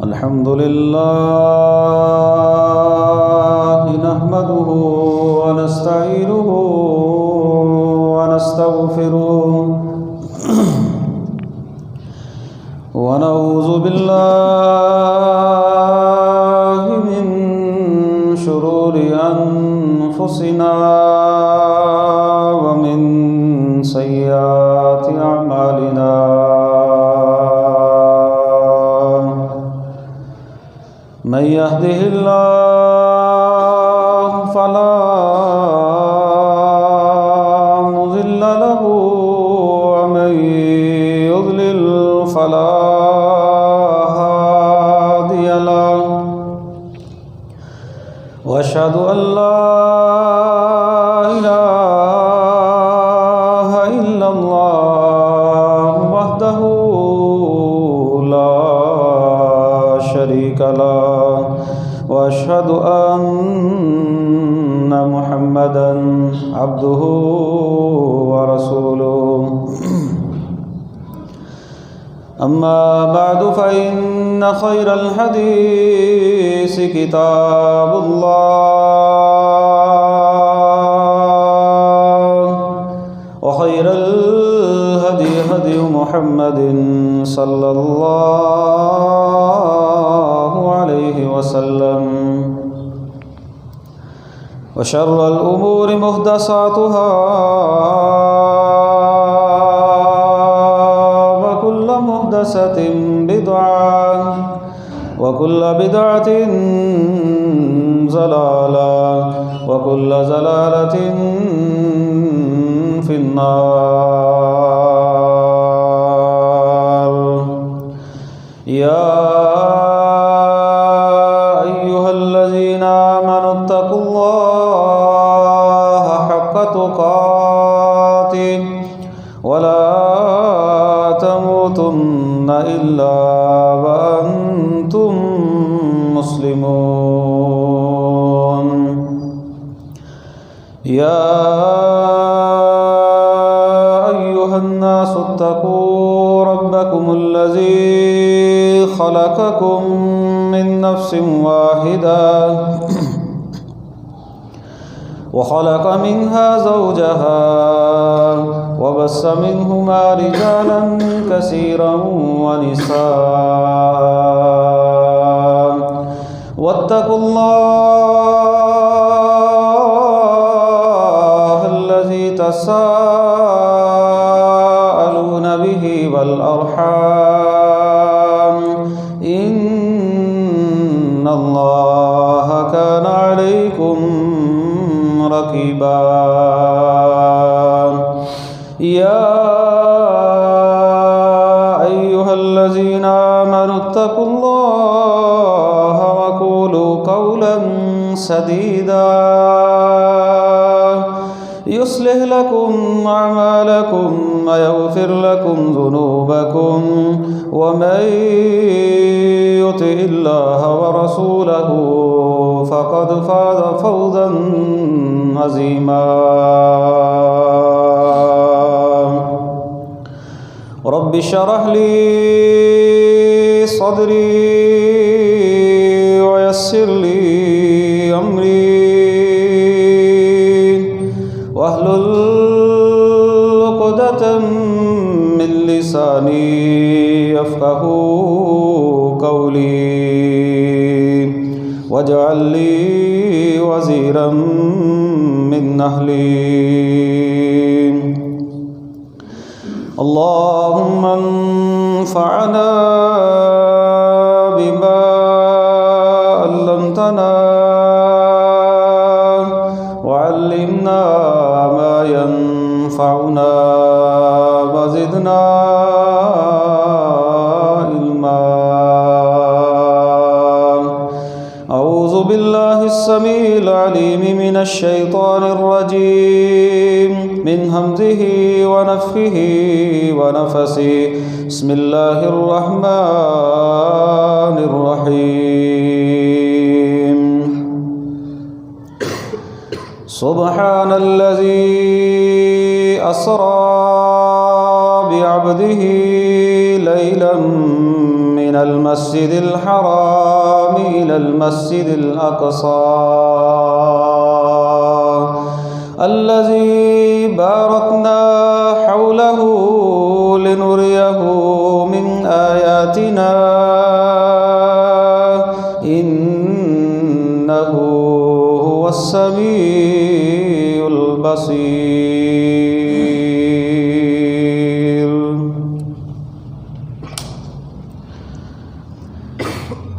الحمد لله نحمده ونستعينه ونستغفره ونعوذ بالله من شرور أنفسنا ومن سيئات أعمالنا من يهده الله فلا مضل له ومن يضلل فلا هادي له وأشهد أن لا إله إلا الله وحده لا شريك له وأشهد أن محمدًا عبده ورسوله أما بعد فإن خير الحديث كتاب الله وخير الهدي هدي محمد صلى الله عليه وسلم وشر الأمور محدثاتها وكل محدثة بدعة وكل بدعة ضلالة وكل ضلالة في النار يا أيها الذين آمنوا اتقوا الله حق تقاته ولا تموتن إلا وأنتم مسلمون يا أيها الناس اتقوا ربكم الذي خلقكم من نفس واحدة وخلق منها زوجها وبث منهما رجالا كثيرا ونساء واتقوا الله الذي تساءلون به والأرحام إن الله كان عليكم رقيبا يا أيها الذين آمنوا اتقوا الله وقولوا قولا سديدا يصلح لكم أعمالكم ويغفر لكم ذنوبكم ومن يطع الله ورسوله فقد فاز فوزا عظيما رب اشرح لي صدري ويسر لي أمري واحلل عقدة من لساني يفقهوا قولي واجعل لي وزيرا من أهلي اللهم انفعنا بما علمتنا وعلمنا ما ينفعنا وزدنا علما أعوذ بالله السميع العليم من الشيطان الرجيم من همزه ونفخه ونفسه بسم الله الرحمن الرحيم سبحان الذي أسرى بعبده ليلا من المسجد الحرام إلى المسجد الأقصى الذي باركنا حوله لنريه من آياتنا إنه هو السميع البصير۔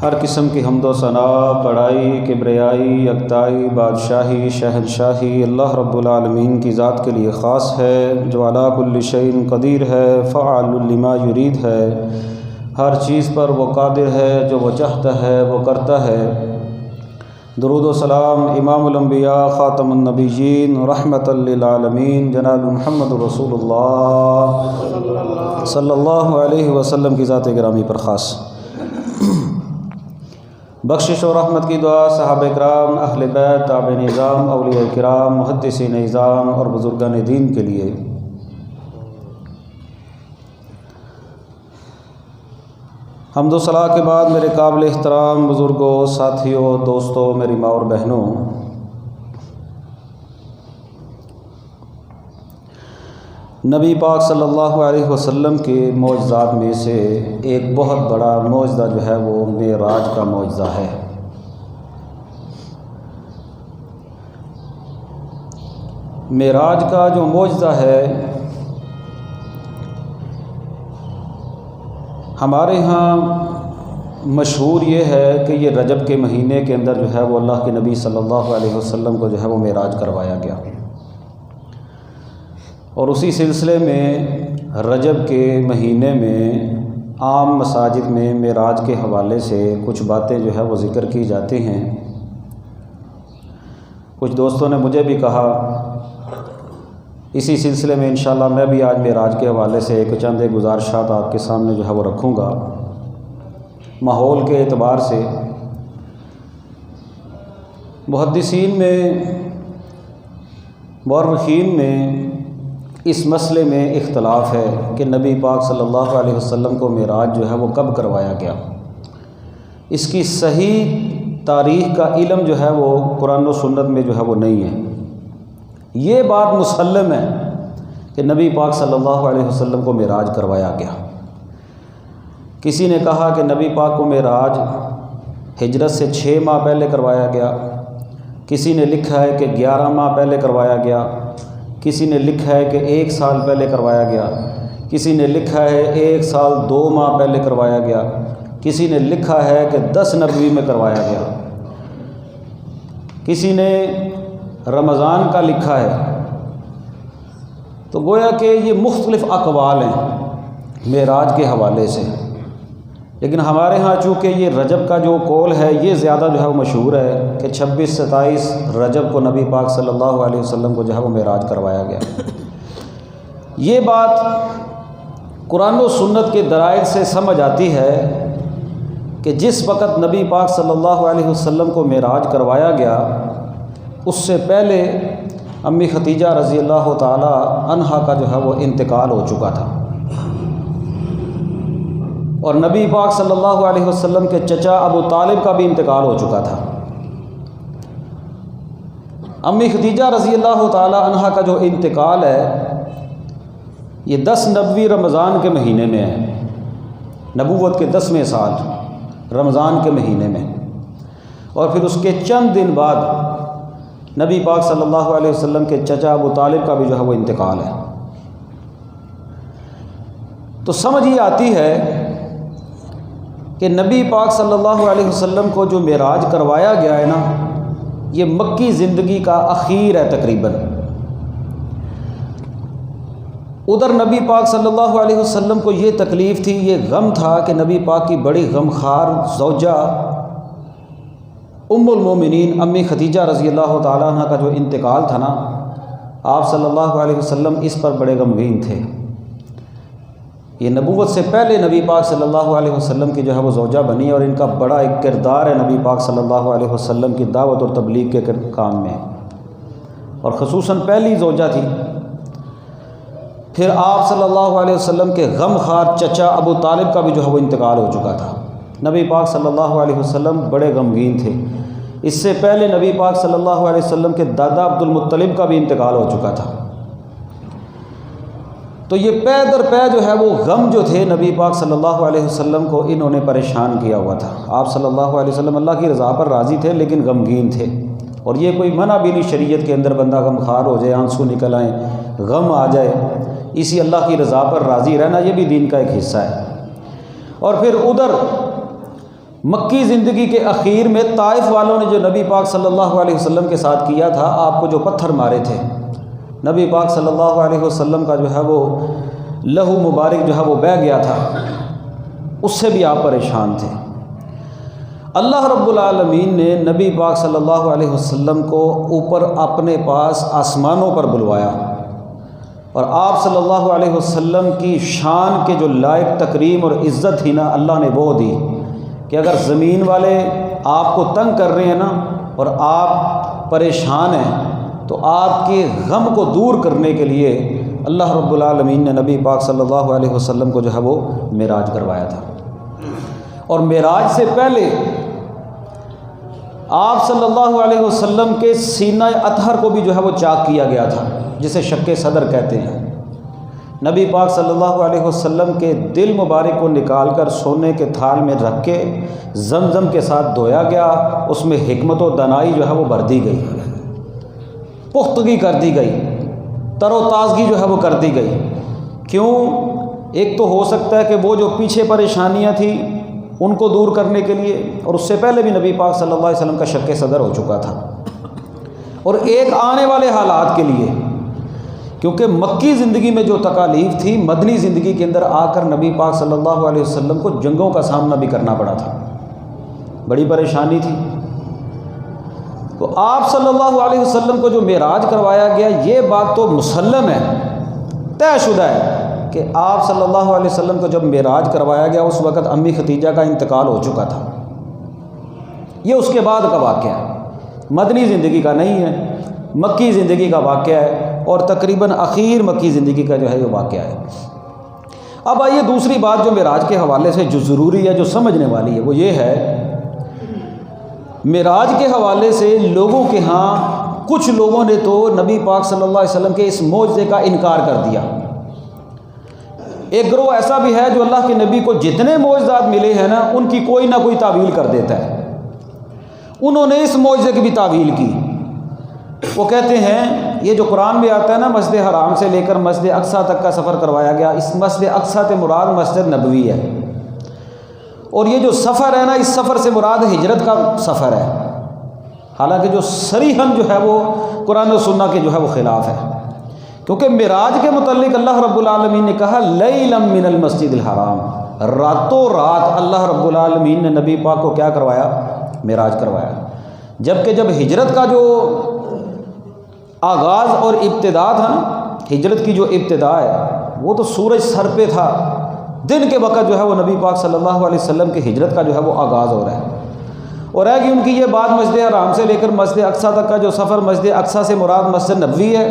ہر قسم کی حمد و ثنا، بڑائی، کبریائی، یکتائی، بادشاہی، شہنشاہی اللہ رب العالمین کی ذات کے لیے خاص ہے، جو علی کل شیء قدیر ہے، فعال لما یرید ہے، ہر چیز پر وہ قادر ہے، جو وہ چاہتا ہے وہ کرتا ہے۔ درود و سلام امام الانبیاء خاتم النبیین رحمۃ للعالمین جناب محمد رسول اللہ صلی اللہ علیہ وسلم کی ذات گرامی پر خاص۔ بخشش و رحمت کی دعا صحابہ کرام، اہل بیت، تابع نظام، اولیاء کرام، محدثین نظام اور بزرگان دین کے لیے۔ حمد و ثنا کے بعد میرے قابل احترام بزرگوں، ساتھیوں، دوستوں، میری ماں اور بہنوں، نبی پاک صلی اللہ علیہ وسلم کے معجزات میں سے ایک بہت بڑا معجزہ جو ہے وہ معراج کا معجزہ ہے۔ معراج کا جو معجزہ ہے ہمارے ہاں مشہور یہ ہے کہ یہ رجب کے مہینے کے اندر جو ہے وہ اللہ کے نبی صلی اللہ علیہ وسلم کو جو ہے وہ معراج کروایا گیا، اور اسی سلسلے میں رجب کے مہینے میں عام مساجد میں معراج کے حوالے سے کچھ باتیں جو ہے وہ ذکر کی جاتی ہیں۔ کچھ دوستوں نے مجھے بھی کہا، اسی سلسلے میں انشاءاللہ میں بھی آج معراج کے حوالے سے چند گزارشات آپ کے سامنے جو ہے وہ رکھوں گا۔ ماحول کے اعتبار سے محدثین میں، مورخین میں اس مسئلے میں اختلاف ہے کہ نبی پاک صلی اللہ علیہ وسلم کو معراج جو ہے وہ کب کروایا گیا۔ اس کی صحیح تاریخ کا علم جو ہے وہ قرآن و سنت میں جو ہے وہ نہیں ہے۔ یہ بات مسلم ہے کہ نبی پاک صلی اللہ علیہ وسلم کو معراج کروایا گیا۔ کسی نے کہا کہ نبی پاک کو معراج ہجرت سے 6 ماہ پہلے کروایا گیا، کسی نے لکھا ہے کہ 11 ماہ پہلے کروایا گیا، کسی نے لکھا ہے کہ 1 سال پہلے کروایا گیا، کسی نے لکھا ہے 1 سال 2 ماہ پہلے کروایا گیا، کسی نے لکھا ہے کہ 10 نبوی میں کروایا گیا، کسی نے رمضان کا لکھا ہے۔ تو گویا کہ یہ مختلف اقوال ہیں معراج کے حوالے سے، لیکن ہمارے ہاں چونکہ یہ رجب کا جو قول ہے یہ زیادہ جو ہے وہ مشہور ہے کہ 26-27 رجب کو نبی پاک صلی اللہ علیہ وسلم کو جو ہے وہ معراج کروایا گیا۔ یہ بات قرآن و سنت کے دلائل سے سمجھ آتی ہے کہ جس وقت نبی پاک صلی اللہ علیہ وسلم کو معراج کروایا گیا اس سے پہلے امی ختیجہ رضی اللہ تعالی عنہا کا جو ہے وہ انتقال ہو چکا تھا، اور نبی پاک صلی اللہ علیہ وسلم کے چچا ابو طالب کا بھی انتقال ہو چکا تھا۔ امی ختیجہ رضی اللہ تعالی عنہا کا جو انتقال ہے یہ 10 نبوی رمضان کے مہینے میں ہے، نبوت کے 10ویں سال رمضان کے مہینے میں، اور پھر اس کے چند دن بعد نبی پاک صلی اللہ علیہ وسلم کے چچا ابو طالب کا بھی جو ہے وہ انتقال ہے۔ تو سمجھ یہ آتی ہے کہ نبی پاک صلی اللہ علیہ وسلم کو جو معراج کروایا گیا ہے نا، یہ مکی زندگی کا اخیر ہے تقریباً۔ ادھر نبی پاک صلی اللہ علیہ وسلم کو یہ تکلیف تھی، یہ غم تھا کہ نبی پاک کی بڑی غمخوار زوجہ ام المومنین امی ختیجہ رضی اللہ تعالیٰ عنہ کا جو انتقال تھا نا، آپ صلی اللہ علیہ وسلم اس پر بڑے غمگین تھے۔ یہ نبوت سے پہلے نبی پاک صلی اللہ علیہ وسلم کی جو ہے وہ زوجہ بنی، اور ان کا بڑا ایک کردار ہے نبی پاک صلی اللہ علیہ وسلم کی دعوت اور تبلیغ کے کام میں، اور خصوصاً پہلی زوجہ تھی۔ پھر آپ صلی اللہ علیہ وسلم کے غم خوار چچا ابو طالب کا بھی جو ہے وہ انتقال ہو چکا تھا۔ نبی پاک صلی اللہ علیہ وسلم بڑے غمگین تھے۔ اس سے پہلے نبی پاک صلی اللہ علیہ وسلم کے دادا عبد المطلب کا بھی انتقال ہو چکا تھا۔ تو یہ پے در پے جو ہے وہ غم جو تھے نبی پاک صلی اللہ علیہ وسلم کو انہوں نے پریشان کیا ہوا تھا۔ آپ صلی اللہ علیہ وسلم اللہ کی رضا پر راضی تھے لیکن غمگین تھے، اور یہ کوئی منع بھی نہیں شریعت کے اندر بندہ غم خوار ہو جائے، آنسو نکل آئیں، غم آ جائے، اسی اللہ کی رضا پر راضی رہنا یہ بھی دین کا ایک حصہ ہے۔ اور پھر ادھر مکی زندگی کے اخیر میں طائف والوں نے جو نبی پاک صلی اللہ علیہ وسلم کے ساتھ کیا تھا، آپ کو جو پتھر مارے تھے، نبی پاک صلی اللہ علیہ وسلم کا جو ہے وہ لہو مبارک جو ہے وہ بہہ گیا تھا، اس سے بھی آپ پریشان تھے۔ اللہ رب العالمین نے نبی پاک صلی اللہ علیہ وسلم کو اوپر اپنے پاس آسمانوں پر بلوایا، اور آپ صلی اللہ علیہ وسلم کی شان کے جو لائق تکریم اور عزت تھی نا، اللہ نے وہ دی کہ اگر زمین والے آپ کو تنگ کر رہے ہیں نا اور آپ پریشان ہیں، تو آپ کے غم کو دور کرنے کے لیے اللہ رب العالمین نے نبی پاک صلی اللہ علیہ وسلم کو جو ہے وہ معراج کروایا تھا۔ اور معراج سے پہلے آپ صلی اللہ علیہ وسلم کے سینہ اطہر کو بھی جو ہے وہ چاک کیا گیا تھا، جسے شق صدر کہتے ہیں۔ نبی پاک صلی اللہ علیہ وسلم کے دل مبارک کو نکال کر سونے کے تھال میں رکھ کے زمزم کے ساتھ دھویا گیا، اس میں حکمت و دانائی جو ہے وہ بھر دی گئی، پختگی کر دی گئی، تر و تازگی جو ہے وہ کر دی گئی۔ کیوں؟ ایک تو ہو سکتا ہے کہ وہ جو پیچھے پریشانیاں تھیں ان کو دور کرنے کے لیے، اور اس سے پہلے بھی نبی پاک صلی اللہ علیہ وسلم کا شق صدر ہو چکا تھا، اور ایک آنے والے حالات کے لیے، کیونکہ مکی زندگی میں جو تکالیف تھی، مدنی زندگی کے اندر آ کر نبی پاک صلی اللہ علیہ وسلم کو جنگوں کا سامنا بھی کرنا پڑا تھا، بڑی پریشانی تھی۔ تو آپ صلی اللہ علیہ وسلم کو جو معراج کروایا گیا، یہ بات تو مسلم ہے، طے شدہ ہے کہ آپ صلی اللہ علیہ وسلم کو جب معراج کروایا گیا اس وقت امی ختیجہ کا انتقال ہو چکا تھا۔ یہ اس کے بعد کا واقعہ ہے، مدنی زندگی کا نہیں ہے، مکی زندگی کا واقعہ ہے، اور تقریباً اخیر مکی زندگی کا جو ہے یہ واقعہ ہے۔ اب آئیے دوسری بات جو معراج کے حوالے سے جو ضروری ہے، جو سمجھنے والی ہے، وہ یہ ہے، معراج کے حوالے سے لوگوں کے ہاں کچھ لوگوں نے تو نبی پاک صلی اللہ علیہ وسلم کے اس معجزے کا انکار کر دیا۔ ایک گروہ ایسا بھی ہے جو اللہ کے نبی کو جتنے معجزات ملے ہیں نا، ان کی کوئی نہ کوئی تعویل کر دیتا ہے۔ انہوں نے اس معجزے کی بھی تعویل کی۔ وہ کہتے ہیں، یہ جو قرآن میں آتا ہے نا، مسجد حرام سے لے کر مسجد اقصیٰ تک کا سفر کروایا گیا، اس مسجد اقصیٰ سے مراد مسجد نبوی ہے، اور یہ جو سفر ہے نا، اس سفر سے مراد ہجرت کا سفر ہے، حالانکہ جو صریحاً جو ہے وہ قرآن و سنت کے جو ہے وہ خلاف ہے، کیونکہ معراج کے متعلق اللہ رب العالمین نے کہا لیلا من المسجد الحرام، راتوں رات اللہ رب العالمین نے نبی پاک کو کیا کروایا؟ معراج کروایا۔ جبکہ جب ہجرت کا جو آغاز اور ابتدا تھا نا، ہجرت کی جو ابتدا ہے وہ تو سورج سر پہ تھا، دن کے وقت جو ہے وہ نبی پاک صلی اللہ علیہ وسلم کی ہجرت کا جو ہے وہ آغاز ہو رہا ہے، اور ہے کہ ان کی یہ بات مسجد حرام سے لے کر مسجد اقصیٰ تک کا جو سفر، مسجد اقصیٰ سے مراد مسجد نبوی ہے،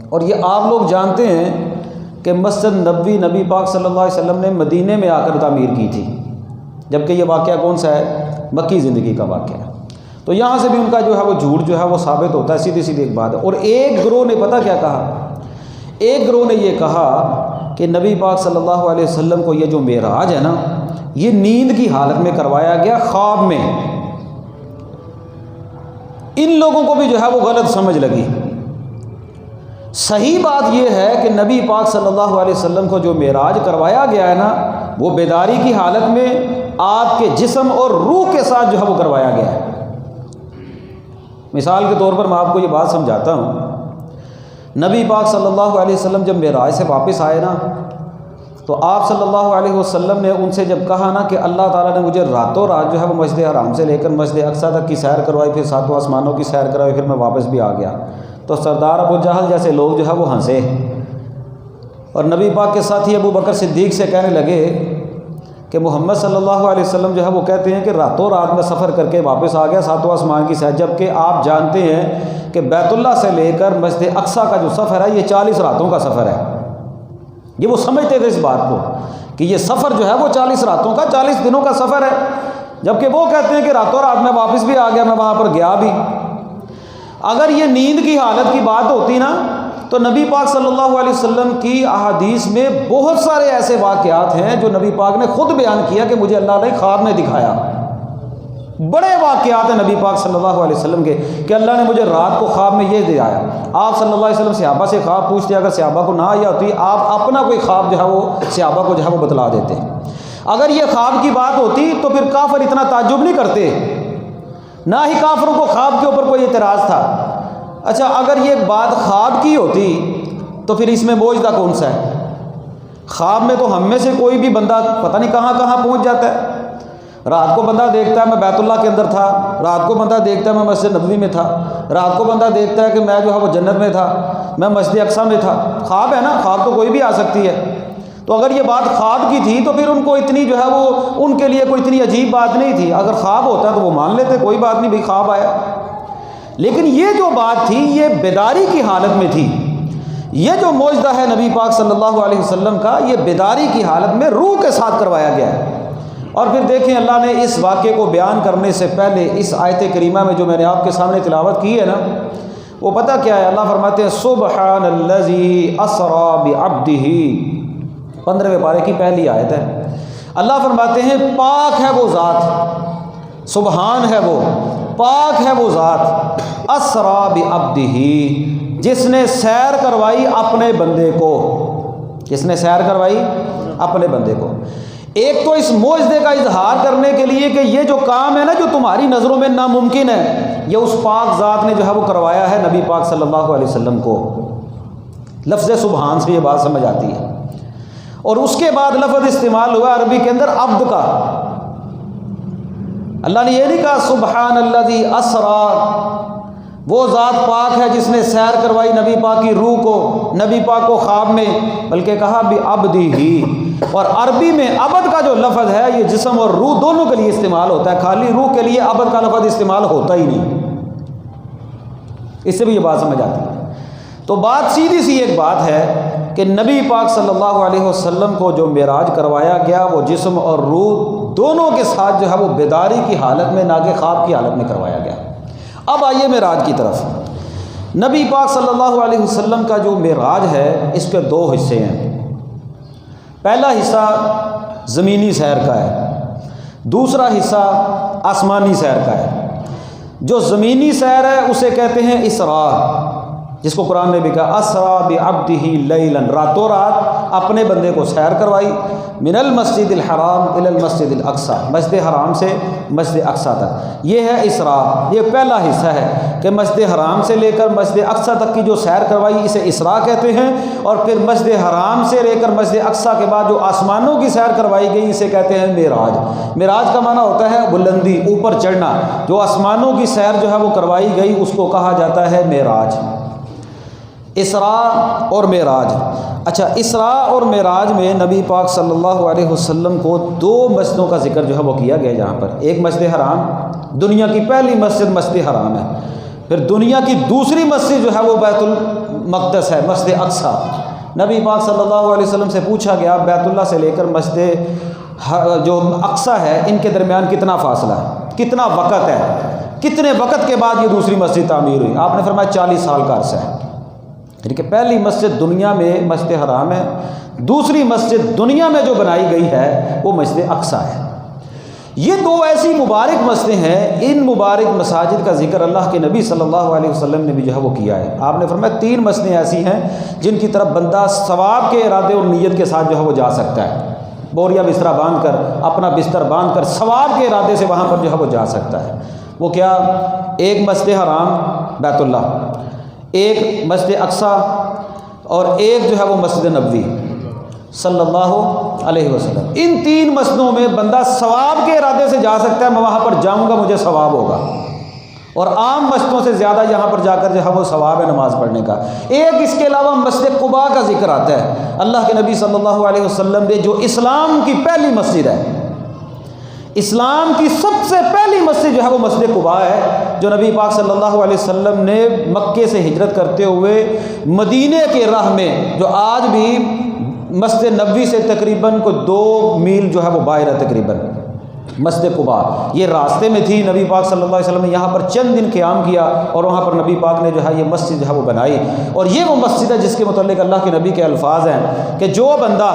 اور یہ آپ لوگ جانتے ہیں کہ مسجد نبوی نبی پاک صلی اللہ علیہ وسلم نے مدینے میں آ کر تعمیر کی تھی، جبکہ یہ واقعہ کون سا ہے؟ مکی زندگی کا واقعہ ہے۔ تو یہاں سے بھی ان کا جو ہے وہ جھوٹ جو ہے وہ ثابت ہوتا ہے، سیدھی سیدھی ایک بات ہے۔ اور ایک گروہ نے پتہ کیا کہا؟ ایک گروہ نے یہ کہا کہ نبی پاک صلی اللہ علیہ وسلم کو یہ جو معراج ہے نا، یہ نیند کی حالت میں کروایا گیا، خواب میں۔ ان لوگوں کو بھی جو ہے وہ غلط سمجھ لگی۔ صحیح بات یہ ہے کہ نبی پاک صلی اللہ علیہ وسلم کو جو معراج کروایا گیا ہے نا، وہ بیداری کی حالت میں آپ کے جسم اور روح کے ساتھ جو ہے وہ کروایا گیا ہے۔ مثال کے طور پر میں آپ کو یہ بات سمجھاتا ہوں، نبی پاک صلی اللہ علیہ وسلم جب معراج سے واپس آئے نا، تو آپ صلی اللہ علیہ وسلم نے ان سے جب کہا نا کہ اللہ تعالیٰ نے مجھے راتوں رات جو ہے وہ مسجد حرام سے لے کر مسجد اقصیٰ تک کی سیر کروائی، پھر ساتوں آسمانوں کی سیر کروائی، پھر میں واپس بھی آ گیا، تو سردار ابو جہل جیسے لوگ جو ہے وہ ہنسے، اور نبی پاک کے ساتھی ابو بکر صدیق سے کہنے لگے کہ محمد صلی اللہ علیہ وسلم جو ہے وہ کہتے ہیں کہ راتوں رات میں سفر کر کے واپس آ گیا ساتوں آسمان کی سیر، جبکہ آپ جانتے ہیں کہ بیت اللہ سے لے کر مسجد اقصیٰ کا جو سفر ہے یہ 40 راتوں کا سفر ہے۔ یہ وہ سمجھتے تھے اس بات کو کہ یہ سفر جو ہے وہ 40 راتوں کا 40 دنوں کا سفر ہے، جبکہ وہ کہتے ہیں کہ راتوں رات میں واپس بھی آ گیا، میں وہاں پر گیا بھی۔ اگر یہ نیند کی حالت کی بات ہوتی نا تو نبی پاک صلی اللہ علیہ وسلم کی احادیث میں بہت سارے ایسے واقعات ہیں جو نبی پاک نے خود بیان کیا کہ مجھے اللہ نے خواب میں دکھایا۔ بڑے واقعات ہیں نبی پاک صلی اللہ علیہ وسلم کے کہ اللہ نے مجھے رات کو خواب میں یہ دکھایا۔ آپ صلی اللہ علیہ وسلم صحابہ سے خواب پوچھتے، اگر صحابہ کو نہ آیا ہوتی آپ اپنا کوئی خواب جو ہے وہ صحابہ کو جو ہے وہ بتلا دیتے۔ اگر یہ خواب کی بات ہوتی تو پھر کافر اتنا تعجب نہیں کرتے، نہ ہی کافروں کو خواب کے اوپر کوئی اعتراض تھا۔ اچھا اگر یہ بات خواب کی ہوتی تو پھر اس میں معجزہ کون سا ہے؟ خواب میں تو ہم میں سے کوئی بھی بندہ پتہ نہیں کہاں کہاں پہنچ جاتا ہے۔ رات کو بندہ دیکھتا ہے میں بیت اللہ کے اندر تھا، رات کو بندہ دیکھتا ہے میں مسجد نبوی میں تھا، رات کو بندہ دیکھتا ہے کہ میں جو ہے وہ جنت میں تھا، میں مسجد اقصیٰ میں تھا۔ خواب ہے نا، خواب تو کوئی بھی آ سکتی ہے۔ تو اگر یہ بات خواب کی تھی تو پھر ان کو اتنی جو ہے وہ ان کے لیے کوئی اتنی عجیب بات نہیں تھی۔ اگر خواب ہوتا تو وہ مان لیتے، کوئی بات نہیں بھائی خواب آیا۔ لیکن یہ جو بات تھی یہ بیداری کی حالت میں تھی۔ یہ جو معجزہ ہے نبی پاک صلی اللہ علیہ وسلم کا، یہ بیداری کی حالت میں روح کے ساتھ کروایا گیا ہے۔ اور پھر دیکھیں اللہ نے اس واقعے کو بیان کرنے سے پہلے اس آیت کریمہ میں جو میں نے آپ کے سامنے تلاوت کی ہے نا، وہ پتہ کیا ہے؟ اللہ فرماتے ہیں سبحان الذی اسری بعبدہ، 15ویں پارے کی پہلی آیت ہے۔ اللہ فرماتے ہیں پاک ہے وہ ذات، سبحان ہے وہ، پاک ہے وہ ذات، اسری بعبدہ، جس نے سیر کروائی اپنے بندے کو، جس نے سیر کروائی اپنے بندے کو۔ ایک تو اس معجزے کا اظہار کرنے کے لیے کہ یہ جو کام ہے نا جو تمہاری نظروں میں ناممکن ہے، یہ اس پاک ذات نے جو ہے وہ کروایا ہے نبی پاک صلی اللہ علیہ وسلم کو۔ لفظ سبحان سے یہ بات سمجھ آتی ہے۔ اور اس کے بعد لفظ استعمال ہوا عربی کے اندر عبد کا۔ اللہ نے یہ نہیں کہا سبحان الذی اسری، وہ ذات پاک ہے جس نے سیر کروائی نبی پاک کی روح کو، نبی پاک کو خواب میں، بلکہ کہا بعبدہ۔ اور عربی میں عبد کا جو لفظ ہے یہ جسم اور روح دونوں کے لیے استعمال ہوتا ہے، خالی روح کے لیے عبد کا لفظ استعمال ہوتا ہی نہیں۔ اس سے بھی یہ بات سمجھ آتی ہے۔ تو بات سیدھی سی ایک بات ہے کہ نبی پاک صلی اللہ علیہ وسلم کو جو معراج کروایا گیا وہ جسم اور روح دونوں کے ساتھ جو ہے وہ بیداری کی حالت میں، نہ کہ خواب کی حالت میں کروایا گیا۔ اب آئیے معراج کی طرف۔ نبی پاک صلی اللہ علیہ وسلم کا جو معراج ہے اس کے دو حصے ہیں۔ پہلا حصہ زمینی سیر کا ہے، دوسرا حصہ آسمانی سیر کا ہے۔ جو زمینی سیر ہے اسے کہتے ہیں اسراء، جس کو قرآن نے بھی کہا اسری بعبدہ لیلا، راتوں رات اپنے بندے کو سیر کروائی، من المسجد الحرام الی المسجد الاقصی، مسجد حرام سے مسجد اقصیٰ تک۔ یہ ہے اسراء، یہ پہلا حصہ ہے کہ مسجد حرام سے لے کر مسجد اقصیٰ تک کی جو سیر کروائی اسے اسراء کہتے ہیں، اور پھر مسجد حرام سے لے کر مسجد اقصیٰ کے بعد جو آسمانوں کی سیر کروائی گئی اسے کہتے ہیں معراج۔ معراج کا معنی ہوتا ہے بلندی، اوپر چڑھنا۔ جو آسمانوں کی سیر جو ہے وہ کروائی گئی اس کو کہا جاتا ہے معراج۔ اسراء اور معراج۔ اچھا، اسراء اور معراج میں نبی پاک صلی اللہ علیہ وسلم کو دو مسجدوں کا ذکر جو ہے وہ کیا گیا جہاں پر، ایک مسجد حرام، دنیا کی پہلی مسجد مسجد حرام ہے، پھر دنیا کی دوسری مسجد جو ہے وہ بیت المقدس ہے، مسجد اقصیٰ۔ نبی پاک صلی اللہ علیہ وسلم سے پوچھا گیا بیت اللہ سے لے کر مسجد جو اقصیٰ ہے ان کے درمیان کتنا فاصلہ ہے، کتنا وقت ہے، کتنے وقت کے بعد یہ دوسری مسجد تعمیر ہوئی؟ آپ نے فرمایا 40 سال کا عرصہ ہے۔ یعنی کہ پہلی مسجد دنیا میں مسجد حرام ہے، دوسری مسجد دنیا میں جو بنائی گئی ہے وہ مسجد اقصیٰ ہے۔ یہ دو ایسی مبارک مسجدیں ہیں، ان مبارک مساجد کا ذکر اللہ کے نبی صلی اللہ علیہ وسلم نے بھی جو ہے وہ کیا ہے۔ آپ نے فرمایا 3 مسجدیں ایسی ہیں جن کی طرف بندہ ثواب کے ارادے اور نیت کے ساتھ جو ہے وہ جا سکتا ہے، بوریا بستر باندھ کر، اپنا بستر باندھ کر ثواب کے ارادے سے وہاں پر جو ہے وہ جا سکتا ہے۔ وہ کیا؟ ایک مسجد حرام بیت اللہ، ایک مسجد اقصیٰ، اور ایک جو ہے وہ مسجد نبوی صلی اللہ علیہ وسلم۔ ان 3 مسجدوں میں بندہ ثواب کے ارادے سے جا سکتا ہے، میں وہاں پر جاؤں گا مجھے ثواب ہوگا، اور عام مسجدوں سے زیادہ یہاں پر جا کر جو ہے وہ ثواب ہے نماز پڑھنے کا۔ ایک اس کے علاوہ مسجد قباء کا ذکر آتا ہے، اللہ کے نبی صلی اللہ علیہ وسلم نے جو اسلام کی پہلی مسجد ہے، اسلام کی سب سے پہلی مسجد جو ہے وہ مسجد قباء ہے، جو نبی پاک صلی اللہ علیہ وسلم نے مکے سے ہجرت کرتے ہوئے مدینے کے راہ میں، جو آج بھی مسجد نبوی سے تقریباً کوئی 2 میل جو ہے وہ باہر ہے تقریباً مسجد قباء، یہ راستے میں تھی۔ نبی پاک صلی اللہ علیہ وسلم نے یہاں پر چند دن قیام کیا اور وہاں پر نبی پاک نے جو ہے یہ مسجد جو ہے وہ بنائی، اور یہ وہ مسجد ہے جس کے متعلق اللہ کے نبی کے الفاظ ہیں کہ جو بندہ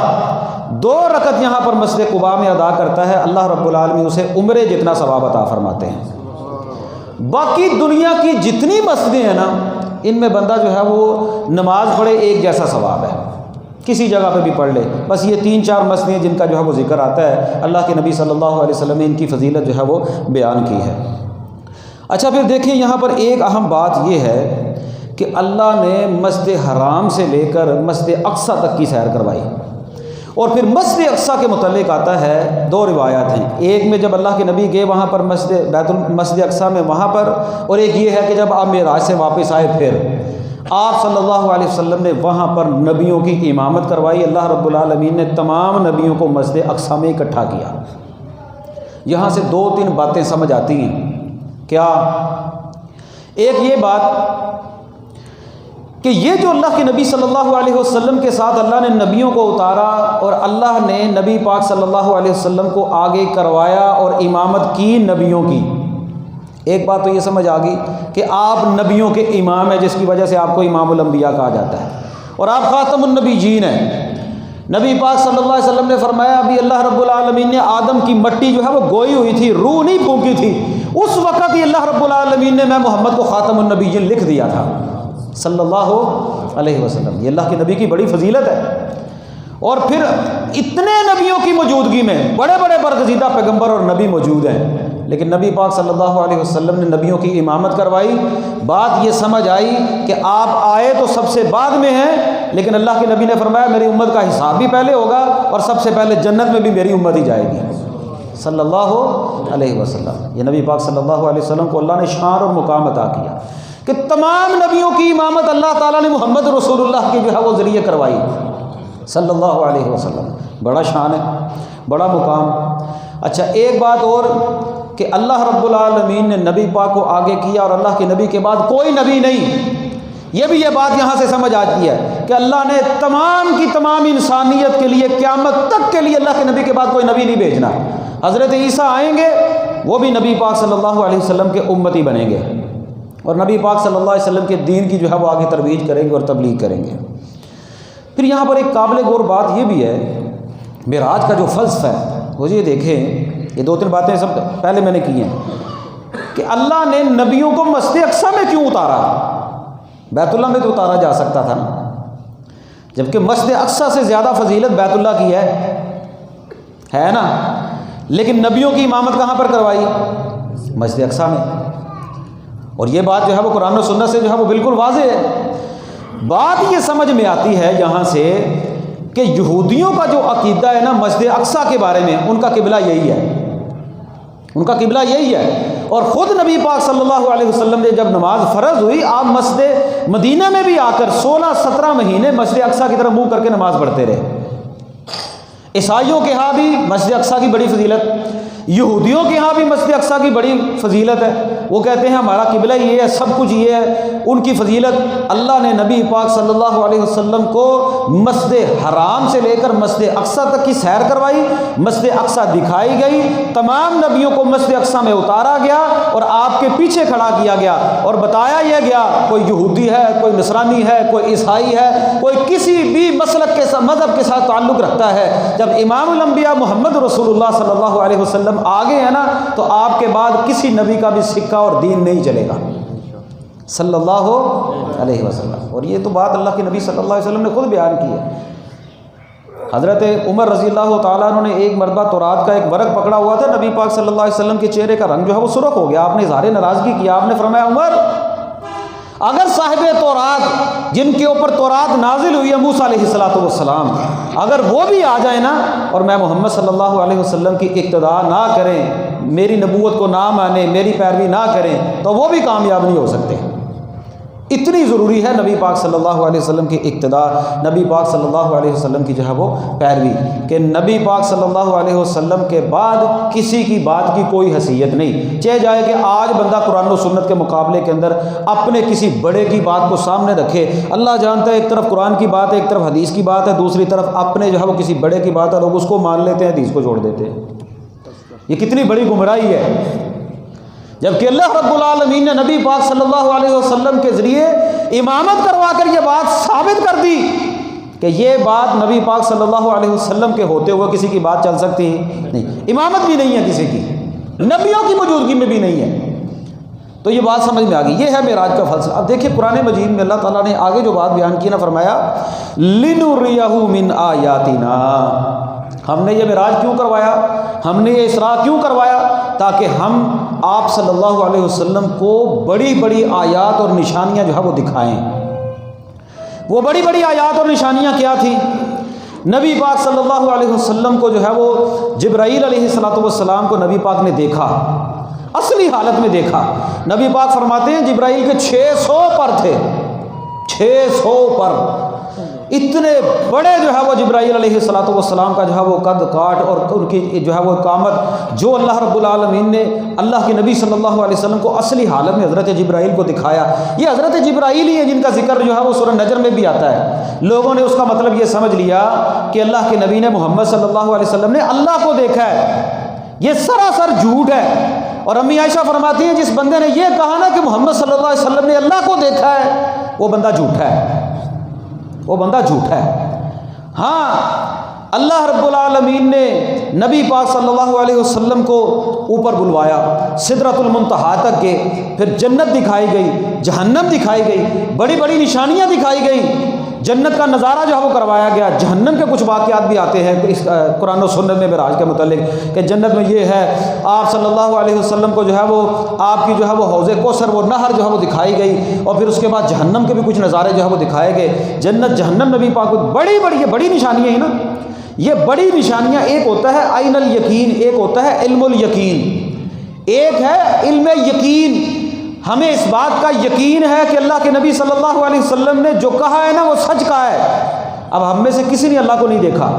2 رکعت یہاں پر مسجد قباء میں ادا کرتا ہے اللہ رب العالمین اسے عمرے جتنا ثواب عطا فرماتے ہیں۔ باقی دنیا کی جتنی مسجدیں ہیں نا ان میں بندہ جو ہے وہ نماز پڑھے ایک جیسا ثواب ہے، کسی جگہ پہ بھی پڑھ لے، بس یہ 3-4 مسجدیں جن کا جو ہے وہ ذکر آتا ہے، اللہ کے نبی صلی اللہ علیہ وسلم نے ان کی فضیلت جو ہے وہ بیان کی ہے۔ اچھا پھر دیکھیں یہاں پر ایک اہم بات یہ ہے کہ اللہ نے مسجد حرام سے لے کر مسجد اقصیٰ تک کی سیر کروائی، اور پھر مسجد اقصیٰ کے متعلق آتا ہے 2 روایات ہیں، ایک میں جب اللہ کے نبی گئے وہاں پر مسجد اقصیٰ میں وہاں پر، اور ایک یہ ہے کہ جب آپ معراج سے واپس آئے پھر آپ صلی اللہ علیہ وسلم نے وہاں پر نبیوں کی امامت کروائی، اللہ رب العالمین نے تمام نبیوں کو مسجد اقصیٰ میں اکٹھا کیا۔ یہاں سے 2-3 باتیں سمجھ آتی ہیں۔ کیا؟ ایک یہ بات کہ یہ جو اللہ کے نبی صلی اللہ علیہ وسلم کے ساتھ اللہ نے نبیوں کو اتارا اور اللہ نے نبی پاک صلی اللہ علیہ وسلم کو آگے کروایا اور امامت کی نبیوں کی، ایک بات تو یہ سمجھ آ گئی کہ آپ نبیوں کے امام ہیں، جس کی وجہ سے آپ کو امام الانبیاء کہا جاتا ہے، اور آپ خاتم النبیین ہیں۔ نبی پاک صلی اللہ علیہ وسلم نے فرمایا ابھی اللہ رب العالمین نے آدم کی مٹی جو ہے وہ گوئی ہوئی تھی، روح نہیں پھونکی تھی، اس وقت ہی اللہ رب العالمین نے میں محمد کو خاتم النبیین لکھ دیا تھا صلی اللہ علیہ وسلم۔ یہ اللہ کے نبی کی بڑی فضیلت ہے۔ اور پھر اتنے نبیوں کی موجودگی میں بڑے بڑے برگزیدہ پیغمبر اور نبی موجود ہیں، لیکن نبی پاک صلی اللہ علیہ وسلم نے نبیوں کی امامت کروائی۔ بات یہ سمجھ آئی کہ آپ آئے تو سب سے بعد میں ہیں، لیکن اللہ کے نبی نے فرمایا میری امت کا حساب بھی پہلے ہوگا اور سب سے پہلے جنت میں بھی میری امت ہی جائے گی صلی اللہ علیہ وسلم۔ یہ نبی پاک صلی اللہ علیہ وسلم کو اللہ نے شان اور مقام عطا کیا کہ تمام نبیوں کی امامت اللہ تعالیٰ نے محمد رسول اللہ کے جو ہے وہ ذریعے کروائی صلی اللہ علیہ وسلم۔ بڑا شان ہے، بڑا مقام۔ اچھا ایک بات اور کہ اللہ رب العالمین نے نبی پاک کو آگے کیا اور اللہ کے نبی کے بعد کوئی نبی نہیں، یہ بات یہاں سے سمجھ آتی ہے کہ اللہ نے تمام کی تمام انسانیت کے لیے قیامت تک کے لیے اللہ کے نبی کے بعد کوئی نبی نہیں بھیجنا۔ حضرت عیسیٰ آئیں گے وہ بھی نبی پاک صلی اللہ علیہ وسلم کے امتی بنیں گے اور نبی پاک صلی اللہ علیہ وسلم کے دین کی جو ہے وہ آگے ترویج کریں گے اور تبلیغ کریں گے۔ پھر یہاں پر ایک قابل غور بات یہ بھی ہے، معراج کا جو فلسفہ ہے وہ یہ دیکھیں، یہ 2-3 باتیں سب پہلے میں نے کی ہیں کہ اللہ نے نبیوں کو مسجد اقصیٰ میں کیوں اتارا؟ بیت اللہ میں تو اتارا جا سکتا تھا نا، جبکہ مسجد اقصیٰ سے زیادہ فضیلت بیت اللہ کی ہے نا، لیکن نبیوں کی امامت کہاں پر کروائی؟ مسجد اقصیٰ میں۔ اور یہ بات جو ہے وہ قرآن و سنت سے جو ہے وہ بالکل واضح ہے۔ بات یہ سمجھ میں آتی ہے یہاں سے کہ یہودیوں کا جو عقیدہ ہے نا مسجد اقصیٰ کے بارے میں، ان کا قبلہ یہی ہے، ان کا قبلہ یہی ہے۔ اور خود نبی پاک صلی اللہ علیہ وسلم نے جب نماز فرض ہوئی آپ مسجد مدینہ میں بھی آ کر 16-17 مہینے مسجد اقصیٰ کی طرف منہ کر کے نماز پڑھتے رہے۔ عیسائیوں کے ہاں بھی مسجد اقصیٰ کی بڑی فضیلت، یہودیوں کے ہاں بھی مسجد اقصیٰ کی بڑی فضیلت ہے، وہ کہتے ہیں ہمارا قبلہ یہ ہے، سب کچھ یہ ہے۔ ان کی فضیلت اللہ نے نبی پاک صلی اللہ علیہ وسلم کو مسجد حرام سے لے کر مسجد اقصیٰ تک کی سیر کروائی، مسجد اقصیٰ دکھائی گئی، تمام نبیوں کو مسجد اقصیٰ میں اتارا گیا اور آپ کے پیچھے کھڑا کیا گیا اور بتایا یہ گیا کوئی یہودی ہے، کوئی نصرانی ہے، کوئی عیسائی ہے، کوئی کسی بھی مسلک کے ساتھ مذہب کے ساتھ تعلق رکھتا ہے، جب امام الانبیاء محمد رسول اللہ صلی اللہ علیہ وسلم آگے ہے نا تو آپ کے بعد کسی نبی کا بھی سکہ اور دین نہیں چلے گا صلی اللہ علیہ وسلم۔ اور یہ تو بات اللہ کے نبی صلی اللہ علیہ وسلم نے خود بیان کی ہے۔ حضرت عمر رضی اللہ تعالیٰ عنہ نے ایک مرتبہ تورات کا ایک ورق پکڑا ہوا تھا، نبی پاک صلی اللہ علیہ وسلم کے چہرے کا رنگ جو ہے وہ سرخ ہو گیا، آپ نے اظہار ناراضگی کیا، آپ نے فرمایا عمر اگر صاحب تورات جن کے اوپر تورات نازل ہوئی ہے موسیٰ علیہ السلام، اگر وہ بھی آ جائیں نا اور میں محمد صلی اللہ علیہ وسلم کی اقتداء نہ کریں، میری نبوت کو نہ مانیں، میری پیروی نہ کریں، تو وہ بھی کامیاب نہیں ہو سکتے۔ اتنی ضروری ہے نبی پاک صلی اللہ علیہ وسلم کی اقتداء، نبی پاک صلی اللہ علیہ وسلم کی جو ہے وہ پیروی، کہ نبی پاک صلی اللہ علیہ وسلم کے بعد کسی کی بات کی کوئی حیثیت نہیں۔ چاہے جائے کہ آج بندہ قرآن و سنت کے مقابلے کے اندر اپنے کسی بڑے کی بات کو سامنے رکھے، اللہ جانتا ہے ایک طرف قرآن کی بات ہے، ایک طرف حدیث کی بات ہے، دوسری طرف اپنے جو ہے وہ کسی بڑے کی بات ہے، لوگ اس کو مان لیتے ہیں، حدیث کو چھوڑ دیتے ہیں۔ یہ کتنی بڑی گمراہی ہے، جبکہ اللہ رب العالمین نے نبی پاک صلی اللہ علیہ وسلم کے ذریعے امامت کروا کر یہ بات ثابت کر دی کہ یہ بات نبی پاک صلی اللہ علیہ وسلم کے ہوتے ہوئے کسی کی بات چل سکتی نہیں، امامت بھی نہیں ہے کسی کی، نبیوں کی موجودگی میں بھی نہیں ہے۔ تو یہ بات سمجھ میں آ گئی، یہ ہے معراج کا فلسفہ۔ اب دیکھیں قرآن مجید میں اللہ تعالیٰ نے آگے جو بات بیان کی نا، فرمایا لِنُرِيَهُ مِنْ آیَاتِنَا، ہم نے یہ معراج کیوں کروایا، ہم نے یہ اسراء کیوں کروایا، تاکہ ہم آپ صلی اللہ علیہ وسلم کو بڑی بڑی آیات اور نشانیاں جو ہے وہ دکھائیں۔ وہ بڑی بڑی آیات اور نشانیاں کیا تھیں؟ نبی پاک صلی اللہ علیہ وسلم کو جو ہے وہ جبرائیل علیہ السلام کو نبی پاک نے دیکھا، اصلی حالت میں دیکھا۔ نبی پاک فرماتے ہیں جبرائیل کے 600 پر تھے، 600 پر، اتنے بڑے جو ہے وہ جبرائیل علیہ السلام کا جو ہے وہ قد کاٹ اور ان کی جو ہے وہ قامت، جو اللہ رب العالمین نے اللہ کے نبی صلی اللہ علیہ وسلم کو اصلی حالت میں حضرت جبرائیل کو دکھایا۔ یہ حضرت جبرائیل ہی ہے جن کا ذکر جو ہے وہ سورہ نجم میں بھی آتا ہے۔ لوگوں نے اس کا مطلب یہ سمجھ لیا کہ اللہ کے نبی نے محمد صلی اللہ علیہ وسلم نے اللہ کو دیکھا ہے، یہ سراسر جھوٹ ہے۔ اور امی عائشہ فرماتی ہیں جس بندے نے یہ کہا نا کہ محمد صلی اللہ علیہ وسلم نے اللہ کو دیکھا ہے، وہ بندہ جھوٹا ہے، وہ بندہ جھوٹا ہے۔ ہاں، اللہ رب العالمین نے نبی پاک صلی اللہ علیہ وسلم کو اوپر بلوایا، سدرۃ المنتہا تک گئے، پھر جنت دکھائی گئی، جہنم دکھائی گئی، بڑی بڑی نشانیاں دکھائی گئیں، جنت کا نظارہ جو ہے وہ کروایا گیا، جہنم کے کچھ واقعات بھی آتے ہیں اس قرآن و سنت میں معراج کے متعلق کہ جنت میں یہ ہے، آپ صلی اللہ علیہ وسلم کو جو ہے وہ آپ کی جو ہے وہ حوض کوثر، وہ نہر جو ہے وہ دکھائی گئی، اور پھر اس کے بعد جہنم کے بھی کچھ نظارے جو ہے وہ دکھائے گئے۔ جنت جہنم نبی پاک کو بڑی بڑی یہ بڑی نشانیاں ہیں نا، یہ بڑی نشانیاں، ایک ہوتا ہے عین الیقین، ایک ہوتا ہے علم الیقین، ایک ہے علم یقین، ہمیں اس بات کا یقین ہے کہ اللہ کے نبی صلی اللہ علیہ وسلم نے جو کہا ہے نا وہ سچ کہا ہے۔ اب ہم میں سے کسی نے اللہ کو نہیں دیکھا،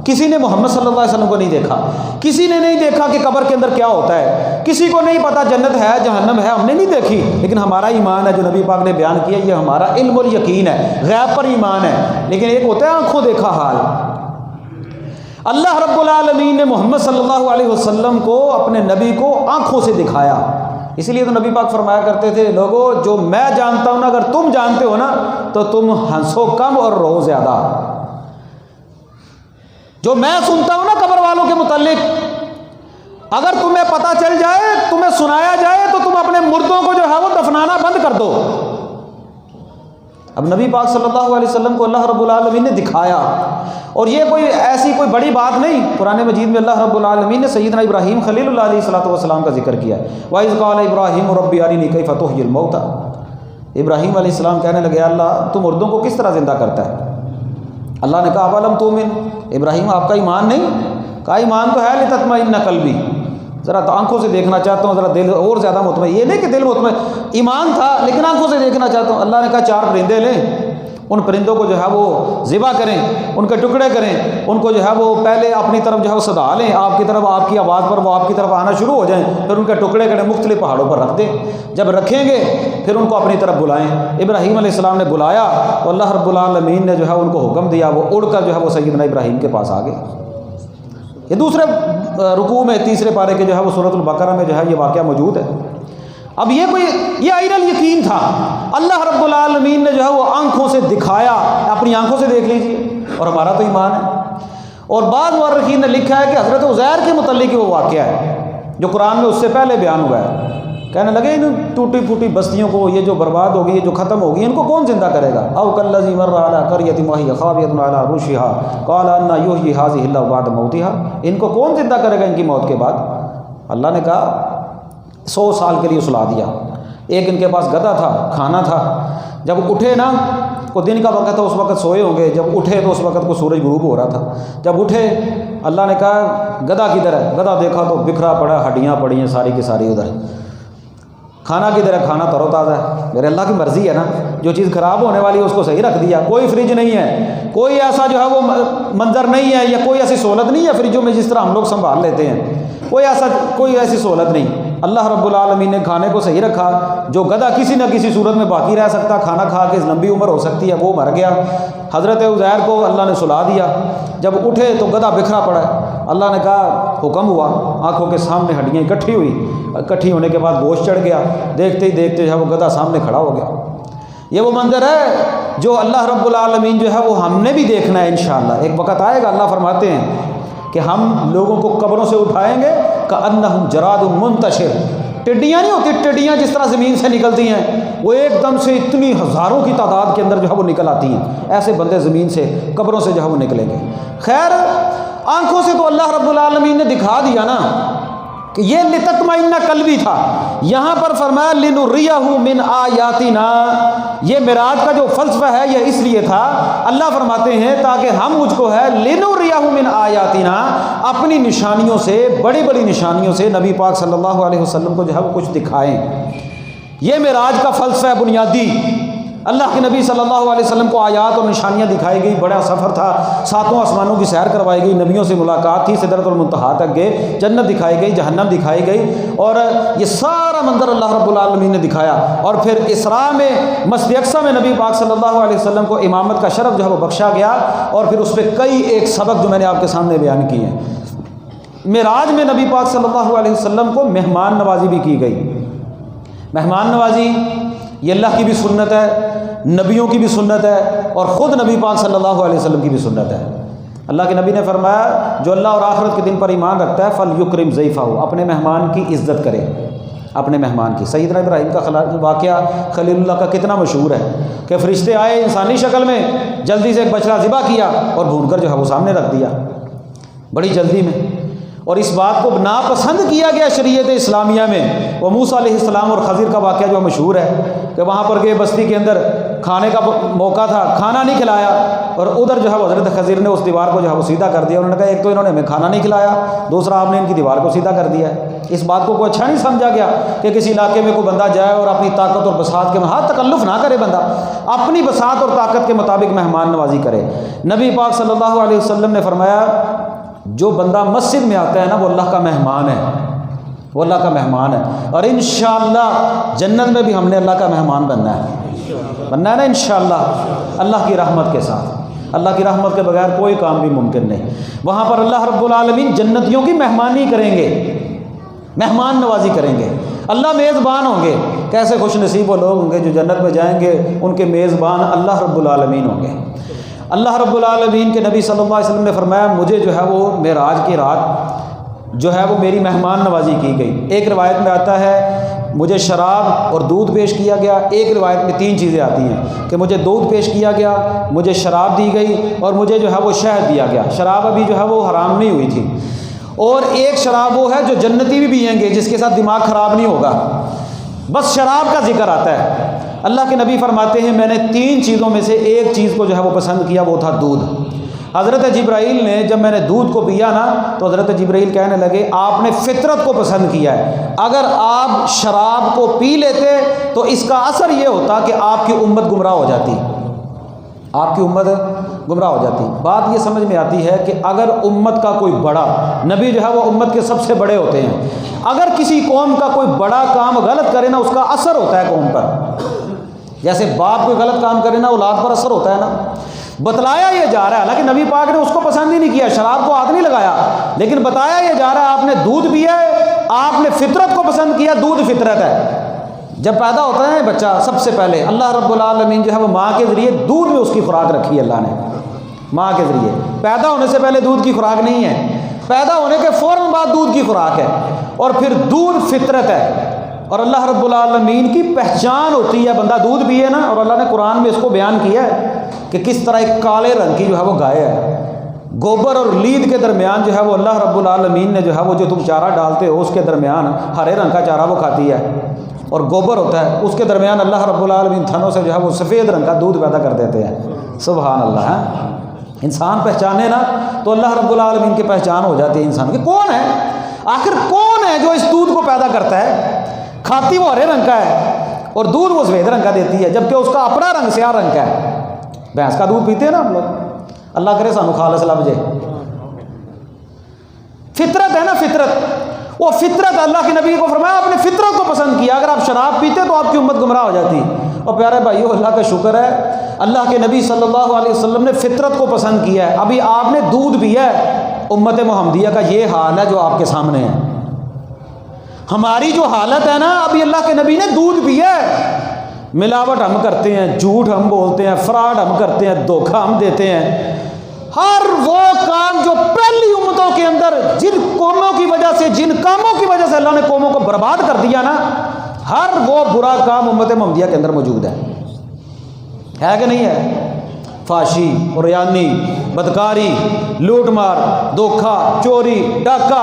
کسی نے محمد صلی اللہ علیہ وسلم کو نہیں دیکھا، کسی نے نہیں دیکھا کہ قبر کے اندر کیا ہوتا ہے، کسی کو نہیں پتا جنت ہے جہنم ہے، ہم نے نہیں دیکھی، لیکن ہمارا ایمان ہے جو نبی پاک نے بیان کیا، یہ ہمارا علم الیقین ہے، غیب پر ایمان ہے۔ لیکن ایک ہوتا ہے آنکھوں دیکھا حال۔ اللہ رب العالمین نے محمد صلی اللہ علیہ وسلم کو، اپنے نبی کو آنکھوں سے دکھایا۔ اسی لیے تو نبی پاک فرمایا کرتے تھے، لوگوں جو میں جانتا ہوں نا، اگر تم جانتے ہو نا تو تم ہنسو کم اور رو زیادہ۔ جو میں سنتا ہوں نا قبر والوں کے متعلق، اگر تمہیں پتہ چل جائے، تمہیں سنایا جائے، تو تم اپنے مردوں کو جو ہے وہ دفنانا بند کر دو۔ اب نبی پاک صلی اللہ علیہ وسلم کو اللہ رب العالمین نے دکھایا، اور یہ کوئی ایسی کوئی بڑی بات نہیں۔ قرآن مجید میں اللہ رب العالمین نے سیدنا ابراہیم خلیل اللہ علیہ السلام کا ذکر کیا ہے، وَإِذْ قَالَ إِبْرَاهِيمُ رَبِّ أَرِنِي كَيْفَ تُحْيِي الْمَوْتَى۔ ابراہیم علیہ السلام کہنے لگے، اللہ تو مردوں کو کس طرح زندہ کرتا ہے؟ اللہ نے کہا اَوَلَمْ تُؤْمِنْ، ابراہیم آپ کا ایمان نہیں؟ کہا ایمان تو ہے، لِتَطْمَئِنَّ قَلْبِي، ذرا تو آنکھوں سے دیکھنا چاہتا ہوں، ذرا دل اور زیادہ مطمئن، یہ نہیں کہ دل مطمئن، ایمان تھا لیکن آنکھوں سے دیکھنا چاہتا ہوں۔ اللہ نے کہا 4 پرندے لیں، ان پرندوں کو جو ہے وہ ذبح کریں، ان کے ٹکڑے کریں، ان کو جو ہے وہ پہلے اپنی طرف جو ہے وہ صدا لیں، آپ کی طرف، آپ کی آواز پر وہ آپ کی طرف آنا شروع ہو جائیں، پھر ان کے ٹکڑے کریں، مختلف پہاڑوں پر رکھ دیں، جب رکھیں گے پھر ان کو اپنی طرف بلائیں۔ ابراہیم علیہ السلام نے بلایا تو اللہ رب العالمین نے جو ہے ان کو حکم دیا، وہ اڑ کر جو ہے وہ سیدنا ابراہیم کے پاس آ گئے۔ یہ دوسرے رکوع میں 3 پارے کے جو ہے وہ سورۃ البقرہ میں جو ہے یہ واقعہ موجود ہے۔ اب یہ عین الیقین تھا، اللہ رب العالمین نے جو ہے وہ آنکھوں سے دکھایا، اپنی آنکھوں سے دیکھ لیجئے، اور ہمارا تو ایمان ہے۔ اور بعض مورخین نے لکھا ہے کہ حضرت عزیر کے متعلق وہ واقعہ ہے جو قرآن میں اس سے پہلے بیان ہوا ہے۔ کہنے لگے ان ٹوٹی پھوٹی بستیوں کو، یہ جو برباد ہوگی، یہ جو ختم ہوگی، ان کو کون زندہ کرے گا؟ او کالذی مر علی قریۃ وہی خاویۃ علی عروشها قال ان یحیی هذه الله بعد موتها، ان کو کون زندہ کرے گا ان کی موت کے بعد؟ اللہ نے کہا 100 سال کے لیے سلا دیا۔ ایک ان کے پاس گدھا تھا، کھانا تھا، جب اٹھے نا، کو دن کا وقت تھا، اس وقت سوئے ہوں گے، جب اٹھے تو اس وقت کو سورج غروب ہو رہا تھا، جب اٹھے اللہ نے کہا گدھا کدھر ہے؟ گدھا دیکھا تو بکھرا پڑا، ہڈیاں پڑی ہیں ساری کی ساری ادھر، کھانا کی طرح کھانا تر و تازہ ہے، میرے اللہ کی مرضی ہے نا، جو چیز خراب ہونے والی ہے اس کو صحیح رکھ دیا، کوئی فریج نہیں ہے، کوئی ایسا جو ہے وہ منظر نہیں ہے، یا کوئی ایسی سہولت نہیں ہے فریجوں میں جس طرح ہم لوگ سنبھال لیتے ہیں، کوئی ایسی سہولت نہیں۔ اللہ رب العالمین نے کھانے کو صحیح رکھا۔ جو گدھا کسی نہ کسی صورت میں باقی رہ سکتا، کھانا کھا کے لمبی عمر ہو سکتی ہے، وہ مر گیا۔ حضرت عزیر کو اللہ نے سلا دیا، جب اٹھے تو گدھا بکھرا پڑا ہے۔ اللہ نے کہا حکم ہوا، آنکھوں کے سامنے ہڈیاں اکٹھی ہونے کے بعد گوشت چڑھ گیا، دیکھتے ہی دیکھتے جو ہے وہ گدھا سامنے کھڑا ہو گیا۔ یہ وہ منظر ہے جو اللہ رب العالمین جو ہے وہ ہم نے بھی دیکھنا ہے انشاءاللہ۔ ایک وقت آئے گا، اللہ فرماتے ہیں کہ ہم لوگوں کو قبروں سے اٹھائیں گے کأنہم جراد منتشر۔ ٹڈیاں نہیں ہوتی، ٹڈیاں جس طرح زمین سے نکلتی ہیں، وہ ایک دم سے اتنی ہزاروں کی تعداد کے اندر جو ہے وہ نکل آتی ہیں، ایسے بندے زمین سے قبروں سے جو ہے وہ نکلیں گے۔ خیر آنکھوں سے تو اللہ رب العالمین نے دکھا دیا نا کہ یہ لتطمئن قلبی تھا، یہاں پر فرمایا لنریہ من آیاتنا۔ یہ معراج کا جو فلسفہ ہے یہ اس لیے تھا، اللہ فرماتے ہیں تاکہ ہم مجھ کو ہے لنریہ من آیاتنا، اپنی نشانیوں سے، بڑی بڑی نشانیوں سے نبی پاک صلی اللہ علیہ وسلم کو جو ہے وہ کچھ دکھائیں۔ یہ معراج کا فلسفہ ہے بنیادی۔ اللہ کے نبی صلی اللہ علیہ وسلم کو آیات اور نشانیاں دکھائی گئی، بڑا سفر تھا، 7 آسمانوں کی سیر کروائی گئی، نبیوں سے ملاقات تھی، سدرۃ المنتہا تک گئے، جنت دکھائی گئی، جہنم دکھائی گئی، اور یہ سارا منظر اللہ رب العالمین نے دکھایا۔ اور پھر اسراء میں مسجد اقصیٰ میں نبی پاک صلی اللہ علیہ وسلم کو امامت کا شرف جو ہے وہ بخشا گیا، اور پھر اس پہ کئی ایک سبق جو میں نے آپ کے سامنے بیان کیے ہیں۔ معراج میں نبی پاک صلی اللہ علیہ وسلم کو مہمان نوازی بھی کی گئی۔ مہمان نوازی یہ اللہ کی بھی سنت ہے، نبیوں کی بھی سنت ہے، اور خود نبی پاک صلی اللہ علیہ وسلم کی بھی سنت ہے۔ اللہ کے نبی نے فرمایا جو اللہ اور آخرت کے دن پر ایمان رکھتا ہے فلیکرم ضیفہ، اپنے مہمان کی عزت کرے، اپنے مہمان کی۔ سیدنا ابراہیم کا واقعہ خلیل اللہ کا کتنا مشہور ہے کہ فرشتے آئے انسانی شکل میں، جلدی سے ایک بچڑا ذبح کیا اور بھون کر جو ہے وہ سامنے رکھ دیا بڑی جلدی میں، اور اس بات کو ناپسند کیا گیا شریعت اسلامیہ میں۔ وہ موسیٰ علیہ السلام اور خضر کا واقعہ جو مشہور ہے کہ وہاں پر گئے بستی کے اندر، کھانے کا موقع تھا، کھانا نہیں کھلایا، اور ادھر جو ہے حضرت خضر نے اس دیوار کو جو ہے وہ سیدھا کر دیا۔ انہوں نے کہا ایک تو انہوں نے ہمیں کھانا نہیں کھلایا، دوسرا آپ نے ان کی دیوار کو سیدھا کر دیا ہے۔ اس بات کو کوئی اچھا نہیں سمجھا گیا کہ کسی علاقے میں کوئی بندہ جائے اور اپنی طاقت اور بساط کے ہاں تکلف نہ کرے، بندہ اپنی بساط اور طاقت کے مطابق مہمان نوازی کرے۔ نبی پاک صلی اللہ علیہ وسلم نے فرمایا جو بندہ مسجد میں آتا ہے نا وہ اللہ کا مہمان ہے، وہ اللہ کا مہمان ہے، اور انشاءاللہ جنت میں بھی ہم نے اللہ کا مہمان بننا ہے نا انشاءاللہ، اللہ کی رحمت کے ساتھ۔ اللہ کی رحمت کے بغیر کوئی کام بھی ممکن نہیں۔ وہاں پر اللہ رب العالمین جنتیوں کی مہمانی کریں گے، مہمان نوازی کریں گے، اللہ میزبان ہوں گے۔ کیسے خوش نصیب وہ لوگ ہوں گے جو جنت میں جائیں گے، ان کے میزبان اللہ رب العالمین ہوں گے۔ اللہ رب العالمین کے نبی صلی اللہ علیہ وسلم نے فرمایا مجھے جو ہے وہ معراج کی رات جو ہے وہ میری مہمان نوازی کی گئی۔ ایک روایت میں آتا ہے مجھے شراب اور دودھ پیش کیا گیا، ایک روایت میں 3 چیزیں آتی ہیں کہ مجھے دودھ پیش کیا گیا، مجھے شراب دی گئی، اور مجھے جو ہے وہ شہد دیا گیا۔ شراب ابھی جو ہے وہ حرام نہیں ہوئی تھی، اور ایک شراب وہ ہے جو جنتی بھی پئیں گے جس کے ساتھ دماغ خراب نہیں ہوگا، بس شراب کا ذکر آتا ہے۔ اللہ کے نبی فرماتے ہیں میں نے 3 چیزوں میں سے ایک چیز کو جو ہے وہ پسند کیا، وہ تھا دودھ۔ حضرت جبرائیل نے جب میں نے دودھ کو پیا نا تو حضرت جبرائیل کہنے لگے آپ نے فطرت کو پسند کیا ہے، اگر آپ شراب کو پی لیتے تو اس کا اثر یہ ہوتا کہ آپ کی امت گمراہ ہو جاتی، آپ کی امت گمراہ ہو جاتی۔ بات یہ سمجھ میں آتی ہے کہ اگر امت کا کوئی بڑا نبی جو ہے وہ امت کے سب سے بڑے ہوتے ہیں، اگر کسی قوم کا کوئی بڑا کام غلط کرے نا اس کا اثر ہوتا ہے قوم پر، جیسے باپ کوئی غلط کام کرے نا اولاد پر اثر ہوتا ہے نا۔ بتلایا یہ جا رہا ہے، حالانکہ نبی پاک نے اس کو پسند ہی نہیں کیا، شراب کو ہاتھ نہیں لگایا، لیکن بتایا یہ جا رہا ہے آپ نے دودھ پیا ہے، آپ نے فطرت کو پسند کیا، دودھ فطرت ہے۔ جب پیدا ہوتا ہے بچہ سب سے پہلے اللہ رب العالمین جو ہے وہ ماں کے ذریعے دودھ میں اس کی خوراک رکھی ہے، اللہ نے ماں کے ذریعے۔ پیدا ہونے سے پہلے دودھ کی خوراک نہیں ہے، پیدا ہونے کے فوراً بعد دودھ کی خوراک ہے، اور پھر دودھ فطرت ہے، اور اللہ رب العالمین کی پہچان ہوتی ہے بندہ دودھ پیے نا، اور اللہ نے قرآن میں اس کو بیان کیا ہے کہ کس طرح ایک کالے رنگ کی جو ہے وہ گائے ہے، گوبر اور لید کے درمیان جو ہے وہ اللہ رب العالمین نے جو ہے وہ جو تم چارہ ڈالتے ہو اس کے درمیان ہرے رنگ کا چارہ وہ کھاتی ہے، اور گوبر ہوتا ہے اس کے درمیان اللہ رب العالمین تھنوں سے جو ہے وہ سفید رنگ کا دودھ پیدا کر دیتے ہیں۔ سبحان اللہ ہے، انسان پہچانے نا تو اللہ رب العالمین کی پہچان ہو جاتی ہے انسان کی، کون ہے آخر، کون ہے جو اس دودھ کو پیدا کرتا ہے؟ کھاتی وہ ہرے رنگ کا ہے اور دودھ وہ سفید رنگ کا دیتی ہے، جبکہ اس کا اپنا رنگ سیاہ رنگ کا ہے۔ بھینس کا دودھ پیتے ہیں نا ہم لوگ، اللہ کرے سانو خالص لب جائے۔ فطرت ہے نا، فطرت، وہ فطرت اللہ کے نبی کو فرمایا آپ نے فطرت کو پسند کیا۔ اگر آپ شراب پیتے تو آپ کی امت گمراہ ہو جاتی۔ اور پیارے بھائیو، اللہ کا شکر ہے اللہ کے نبی صلی اللہ علیہ وسلم نے فطرت کو پسند کیا ہے۔ ابھی آپ نے دودھ پیا ہے، امت محمدیہ کا یہ حال ہے جو آپ کے سامنے ہے۔ ہماری جو حالت ہے نا، ابھی اللہ کے نبی نے دودھ پیا ہے، ملاوٹ ہم کرتے ہیں، جھوٹ ہم بولتے ہیں، فراڈ ہم کرتے ہیں، دھوکہ ہم دیتے ہیں۔ ہر وہ کام جو پہلی امتوں کے اندر جن قوموں کی وجہ سے، جن کاموں کی وجہ سے اللہ نے قوموں کو برباد کر دیا نا، ہر وہ برا کام امت محمدیہ کے اندر موجود ہے کہ نہیں ہے؟ فحاشی، عریانی، بدکاری، لوٹ مار، دھوکہ، چوری، ڈاکہ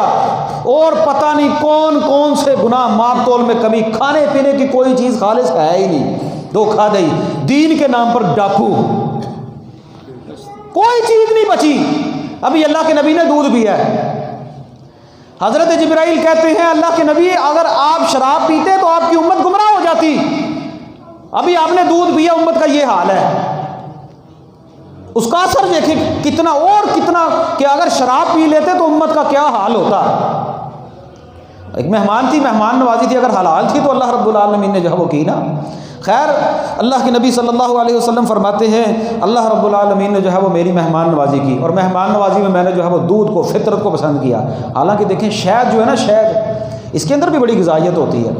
اور پتہ نہیں کون کون سے گناہ، ماپ تول میں کمی، کھانے پینے کی کوئی چیز خالص ہے ہی نہیں، دھوکہ دہی، دین کے نام پر ڈاکو، کوئی چیز نہیں بچی۔ ابھی اللہ کے نبی نے دودھ پیا ہے۔ حضرت جبرائیل کہتے ہیں اللہ کے نبی اگر آپ شراب پیتے تو آپ کی امت گمراہ ہو جاتی، ابھی آپ نے دودھ پیا، امت کا یہ حال ہے۔ اس کا اثر دیکھیں کتنا اور کتنا، کہ اگر شراب پی لیتے تو امت کا کیا حال ہوتا۔ ایک مہمان تھی، مہمان نوازی تھی، اگر حلال تھی تو اللہ رب العالمین نے جو ہے وہ کی نا۔ خیر، اللہ کے نبی صلی اللہ علیہ وسلم فرماتے ہیں اللہ رب العالمین نے جو ہے وہ میری مہمان نوازی کی، اور مہمان نوازی میں نے جو ہے وہ دودھ کو، فطرت کو پسند کیا۔ حالانکہ دیکھیں شہد جو ہے نا، شہد، اس کے اندر بھی بڑی غذائیت ہوتی ہے،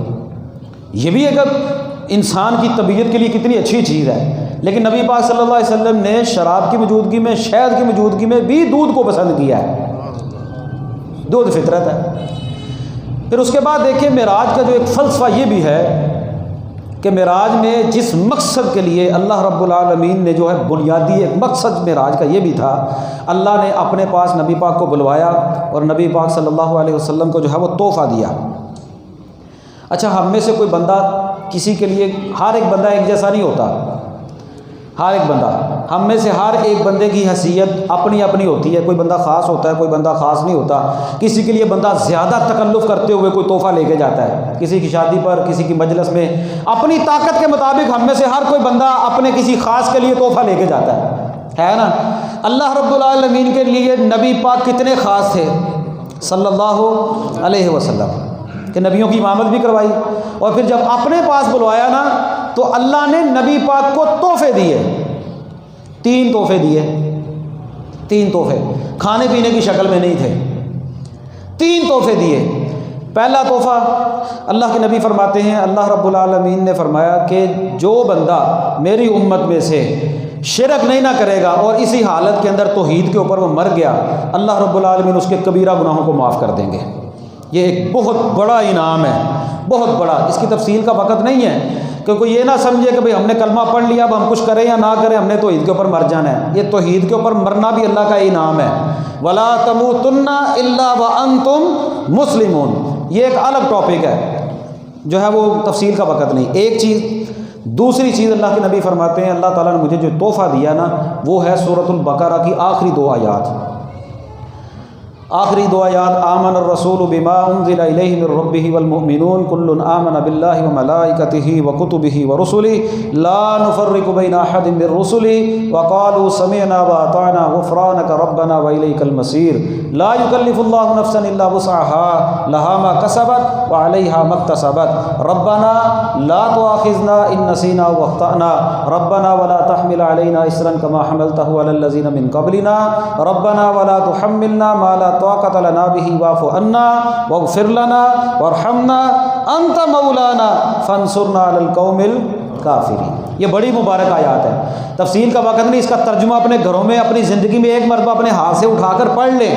یہ بھی ایک انسان کی طبیعت کے لیے کتنی اچھی چیز ہے، لیکن نبی پاک صلی اللہ علیہ وسلم نے شراب کی موجودگی میں، شہد کی موجودگی میں بھی دودھ کو پسند کیا ہے۔ دودھ فطرت ہے۔ پھر اس کے بعد دیکھیں معراج کا جو ایک فلسفہ یہ بھی ہے کہ معراج میں جس مقصد کے لیے اللہ رب العالمین نے جو ہے بنیادی ایک مقصد معراج کا یہ بھی تھا، اللہ نے اپنے پاس نبی پاک کو بلوایا اور نبی پاک صلی اللہ علیہ وسلم کو جو ہے وہ تحفہ دیا۔ اچھا، ہم میں سے کوئی بندہ کسی کے لیے، ہر ایک بندہ ایک جیسا نہیں ہوتا، ہر ایک بندہ، ہم میں سے ہر ایک بندے کی حیثیت اپنی اپنی ہوتی ہے، کوئی بندہ خاص ہوتا ہے، کوئی بندہ خاص نہیں ہوتا۔ کسی کے لیے بندہ زیادہ تکلف کرتے ہوئے کوئی تحفہ لے کے جاتا ہے، کسی کی شادی پر، کسی کی مجلس میں، اپنی طاقت کے مطابق ہم میں سے ہر کوئی بندہ اپنے کسی خاص کے لیے تحفہ لے کے جاتا ہے نا۔ اللہ رب العالمین کے لیے نبی پاک کتنے خاص تھے صلی اللہ علیہ وسلم، کہ نبیوں کی امامت بھی کروائی، اور پھر جب اپنے پاس بلوایا نا تو اللہ نے نبی پاک کو تحفے دیے، 3 تحفے دیے، 3 تحفے، کھانے پینے کی شکل میں نہیں تھے، 3 تحفے دیے۔ پہلا تحفہ اللہ کے نبی فرماتے ہیں اللہ رب العالمین نے فرمایا کہ جو بندہ میری امت میں سے شرک نہیں نہ کرے گا اور اسی حالت کے اندر توحید کے اوپر وہ مر گیا، اللہ رب العالمین اس کے کبیرہ گناہوں کو معاف کر دیں گے۔ یہ ایک بہت بڑا انعام ہے، بہت بڑا۔ اس کی تفصیل کا وقت نہیں ہے کہ کوئی یہ نہ سمجھے کہ بھئی ہم نے کلمہ پڑھ لیا، اب ہم کچھ کریں یا نہ کریں، ہم نے توحید کے اوپر مر جانا ہے۔ یہ توحید کے اوپر مرنا بھی اللہ کا انعام ہے۔ وَلَا تَمُوتُنَّ إِلَّا وَأَنْتُمْ مُسْلِمُونَ، یہ ایک الگ ٹاپک ہے، جو ہے وہ تفصیل کا وقت نہیں۔ ایک چیز، دوسری چیز اللہ کے نبی فرماتے ہیں اللہ تعالیٰ نے مجھے جو تحفہ دیا نا، وہ ہے سورۃ البقرہ کی آخری 2 آیات۔ آخری 2 آیات، آمن الرسول بما انزل الیہ من ربہ والمؤمنون کل آمن باللہ وملائکتہ وکتبہ ورسلہ لا نفرق بین احد من رسلہ وقالوا سمعنا واطعنا غفرانک ربنا والیک المصیر لا یکلف اللہ نفسا الا وسعها لها ما کسبت وعلیہا ما اکتسبت ربنا لا تؤاخذنا ان نسینا واخطأنا ربنا ولا تحمل علینا اصرا کما حملتہ علی الذین من قبلنا ربنا ولا تحملنا ما لا طاقت لنا به واعف عنا واغفر لنا وارحمنا انت مولانا فانصرنا علی القوم الکافرین۔ یہ بڑی مبارک آیات ہے، تفصیل کا وقت نہیں، اس کا ترجمہ اپنے گھروں میں اپنی زندگی میں ایک مرتبہ اپنے ہاتھ سے اٹھا کر پڑھ لیں۔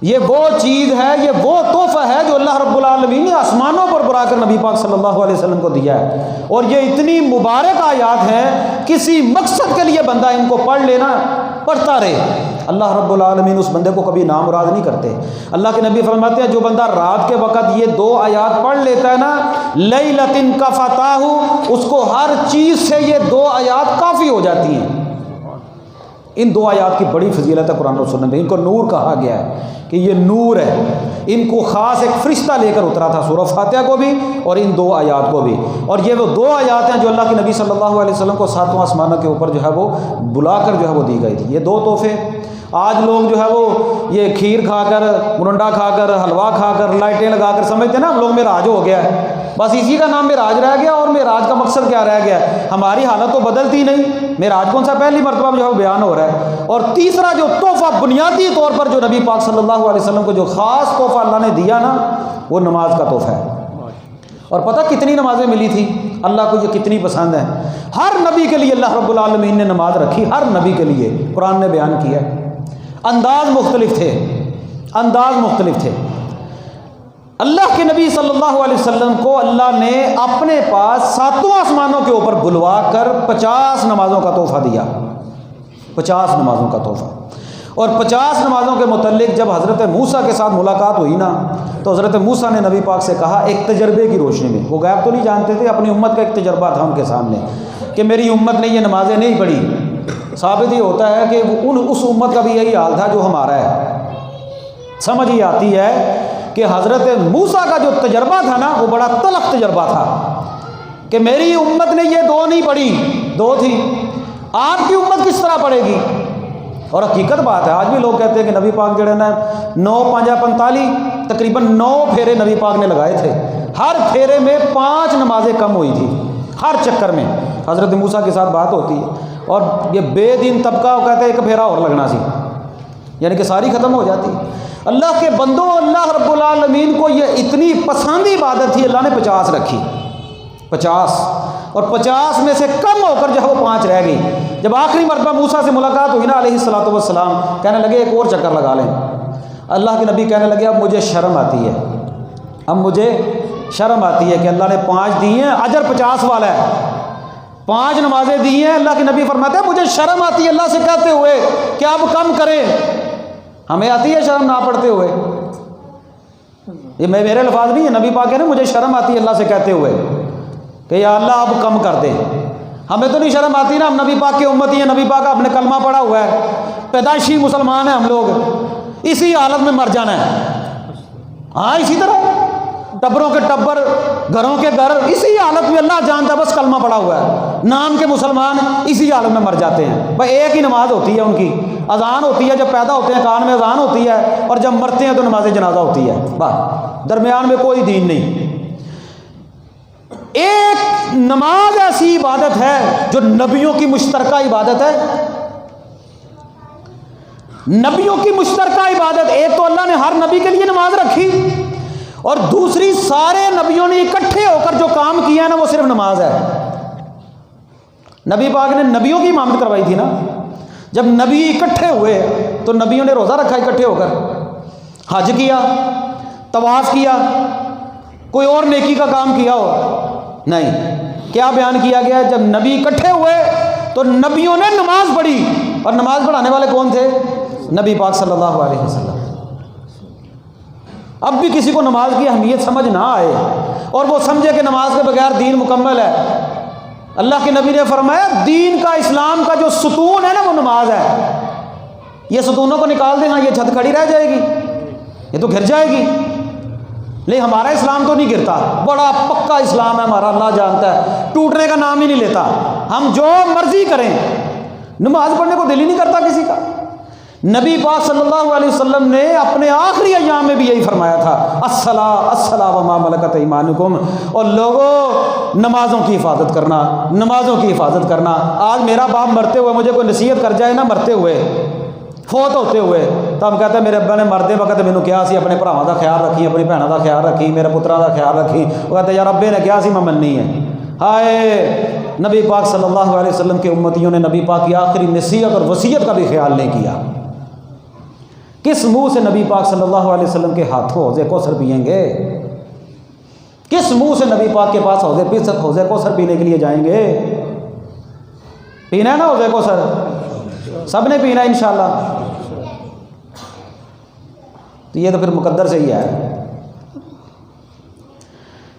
یہ وہ چیز ہے، یہ وہ تحفہ ہے جو اللہ رب العالمین نے آسمانوں پر برا کر نبی پاک صلی اللہ علیہ وسلم کو دیا ہے، اور یہ اتنی مبارک آیات ہیں، کسی مقصد کے لیے بندہ ان کو پڑھ لینا، پڑھتا رہے، اللہ رب العالمین اس بندے کو کبھی نامراد نہیں کرتے۔ اللہ کے نبی فرماتے ہیں جو بندہ رات کے وقت یہ 2 آیات پڑھ لیتا ہے نا، لیلۃ کفتاہ، اس کو ہر چیز سے یہ 2 آیات کافی ہو جاتی ہیں۔ ان دو آیات کی بڑی فضیلت ہے قرآن و سنت میں. ان کو نور کہا گیا ہے کہ یہ نور ہے. ان کو خاص ایک فرشتہ لے کر اترا تھا سورہ فاتحہ کو بھی اور ان دو آیات کو بھی. اور یہ وہ دو آیات ہیں جو اللہ کے نبی صلی اللہ علیہ وسلم کو ساتواں آسمانوں کے اوپر جو ہے وہ بلا کر جو ہے وہ دی گئی تھی. یہ دو تحفے آج لوگ جو ہے وہ یہ کھیر کھا کر، مرنڈا کھا کر، حلوہ کھا کر، لائٹیں لگا کر سمجھتے ہیں نا ہم لوگ معراج ہو گیا ہے. بس اسی کا نام معراج رہ گیا. اور معراج کا مقصد کیا رہ گیا ہے؟ ہماری حالت تو بدلتی نہیں. معراج کون سا پہلی مرتبہ جو ہے بیان ہو رہا ہے. اور تیسرا جو تحفہ بنیادی طور پر جو نبی پاک صلی اللہ علیہ وسلم کو جو خاص تحفہ اللہ نے دیا نا، وہ نماز کا تحفہ ہے. اور پتہ کتنی نمازیں ملی تھی اللہ کو، یہ کتنی پسند ہیں. ہر نبی کے لیے اللہ رب العالمین نے نماز رکھی، ہر نبی کے لیے قرآن نے بیان کیا ہے. انداز مختلف تھے، انداز مختلف تھے. اللہ کے نبی صلی اللہ علیہ وسلم کو اللہ نے اپنے پاس ساتواں آسمانوں کے اوپر بلوا کر 50 نمازوں کا تحفہ دیا. 50 نمازوں کا تحفہ. اور 50 نمازوں کے متعلق جب حضرت موسیٰ کے ساتھ ملاقات ہوئی نا، تو حضرت موسیٰ نے نبی پاک سے کہا ایک تجربے کی روشنی میں. وہ غیب تو نہیں جانتے تھے، اپنی امت کا ایک تجربہ تھا ان کے سامنے کہ میری امت نے یہ نمازیں نہیں پڑھی. ثابت یہ ہوتا ہے کہ اس امت کا بھی یہی حال تھا جو ہمارا ہے. سمجھ ہی آتی ہے کہ حضرت موسیٰ کا جو تجربہ تھا نا وہ بڑا تلخ تجربہ تھا کہ میری امت نے یہ 2 نہیں پڑھی، 2 تھی. آپ کی امت کس طرح پڑھے گی؟ اور حقیقت بات ہے آج بھی لوگ کہتے ہیں کہ نبی پاک جڑے نا 9 5 45 تقریباً 9 پھیرے نبی پاک نے لگائے تھے. ہر پھیرے میں 5 نمازیں کم ہوئی تھی. ہر چکر میں حضرت موسیٰ کے ساتھ بات ہوتی ہے اور یہ بے دین طبقہ وہ کہتے ہیں ایک پھیرا اور لگنا سی، یعنی کہ ساری ختم ہو جاتی. اللہ کے بندوں، اللہ رب العالمین کو یہ اتنی پسند عبادت تھی، اللہ نے 50 رکھی. 50 اور 50 میں سے کم ہو کر جو ہے وہ 5 رہ گئی. جب آخری مرتبہ موسیٰ سے ملاقات ہوئی نا علیہ الصلوۃ والسلام، کہنے لگے ایک اور چکر لگا لیں. اللہ کے نبی کہنے لگے اب مجھے شرم آتی ہے، اب مجھے شرم آتی ہے کہ اللہ نے 5 دی ہیں، اجر 50 والا ہے. 5 نمازیں دی ہیں. اللہ کے نبی فرماتے ہیں مجھے شرم آتی ہے اللہ سے کہتے ہوئے کہ اب کم کریں. ہمیں آتی ہے شرم نہ پڑھتے ہوئے؟ یہ میرے الفاظ نہیں ہے، نبی پاک کہہ رہے ہیں مجھے شرم آتی ہے اللہ سے کہتے ہوئے کہ یا اللہ اب کم کر دے. ہمیں تو نہیں شرم آتی نا، ہم نبی پاک کی امتی ہیں، نبی پاک اپنے کلمہ پڑھا ہوا ہے، پیدائشی مسلمان ہیں ہم لوگ، اسی حالت میں مر جانا ہے. ہاں اسی طرح ٹبروں کے ٹبر، گھروں کے گھر، اسی حالت میں اللہ جانتا بس کلمہ پڑا ہوا ہے، نام کے مسلمان اسی حالت میں مر جاتے ہیں. بھائی ایک ہی نماز ہوتی ہے ان کی، اذان ہوتی ہے، جب پیدا ہوتے ہیں کان میں اذان ہوتی ہے اور جب مرتے ہیں تو نماز جنازہ ہوتی ہے. بس درمیان میں کوئی دین نہیں. ایک نماز ایسی عبادت ہے جو نبیوں کی مشترکہ عبادت ہے. نبیوں کی مشترکہ عبادت. ایک تو اللہ نے ہر نبی کے لیے نماز رکھی اور دوسری سارے نبیوں نے اکٹھے ہو کر جو کام کیا ہے نا وہ صرف نماز ہے. نبی پاک نے نبیوں کی امامت کروائی تھی نا. جب نبی اکٹھے ہوئے تو نبیوں نے روزہ رکھا اکٹھے ہو کر، حج کیا، طواف کیا، کوئی اور نیکی کا کام کیا ہو نہیں. کیا بیان کیا گیا ہے؟ جب نبی اکٹھے ہوئے تو نبیوں نے نماز پڑھی. اور نماز پڑھانے والے کون تھے؟ نبی پاک صلی اللہ علیہ وسلم. اب بھی کسی کو نماز کی اہمیت سمجھ نہ آئے اور وہ سمجھے کہ نماز کے بغیر دین مکمل ہے. اللہ کے نبی نے فرمایا دین کا، اسلام کا جو ستون ہے نا وہ نماز ہے. یہ ستونوں کو نکال دیں، ہاں یہ چھت کھڑی رہ جائے گی، یہ تو گر جائے گی. لیکن ہمارا اسلام تو نہیں گرتا، بڑا پکا اسلام ہے ہمارا، اللہ جانتا ہے، ٹوٹنے کا نام ہی نہیں لیتا. ہم جو مرضی کریں، نماز پڑھنے کو دل ہی نہیں کرتا کسی کا. نبی پاک صلی اللہ علیہ وسلم نے اپنے آخری ایام میں بھی یہی فرمایا تھا، الصلاۃ الصلاۃ وما ملکت ایمانکم. اور لوگوں نمازوں کی حفاظت کرنا، نمازوں کی حفاظت کرنا. آج میرا باپ مرتے ہوئے مجھے کوئی نصیحت کر جائے نا، مرتے ہوئے، فوت ہوتے ہوئے، تو ہم کہتے ہیں میرے ابا نے مردے وقت مینوں کیا سی اپنے بھراواں دا خیال رکھی، اپنی بھیناں دا خیال رکھی، میرے پتراں دا خیال رکھی. وہ کہتے ہیں یار ابے نے کیا سی میں مننی ہے. ہائے نبی پاک صلی اللہ علیہ وسلم کے امتیوں نے نبی پاک کی آخری نصیحت اور وصیت کا بھی خیال نہیں کیا. کس منہ سے نبی پاک صلی اللہ علیہ وسلم کے ہاتھوں حوض کوثر پئیں گے؟ کس منہ سے نبی پاک کے پاس حوض کوثر پینے کے لیے جائیں گے؟ پینا ہے نا حوض کوثر، سب نے پینا ہے انشاءاللہ. تو یہ تو پھر مقدر سے ہی ہے.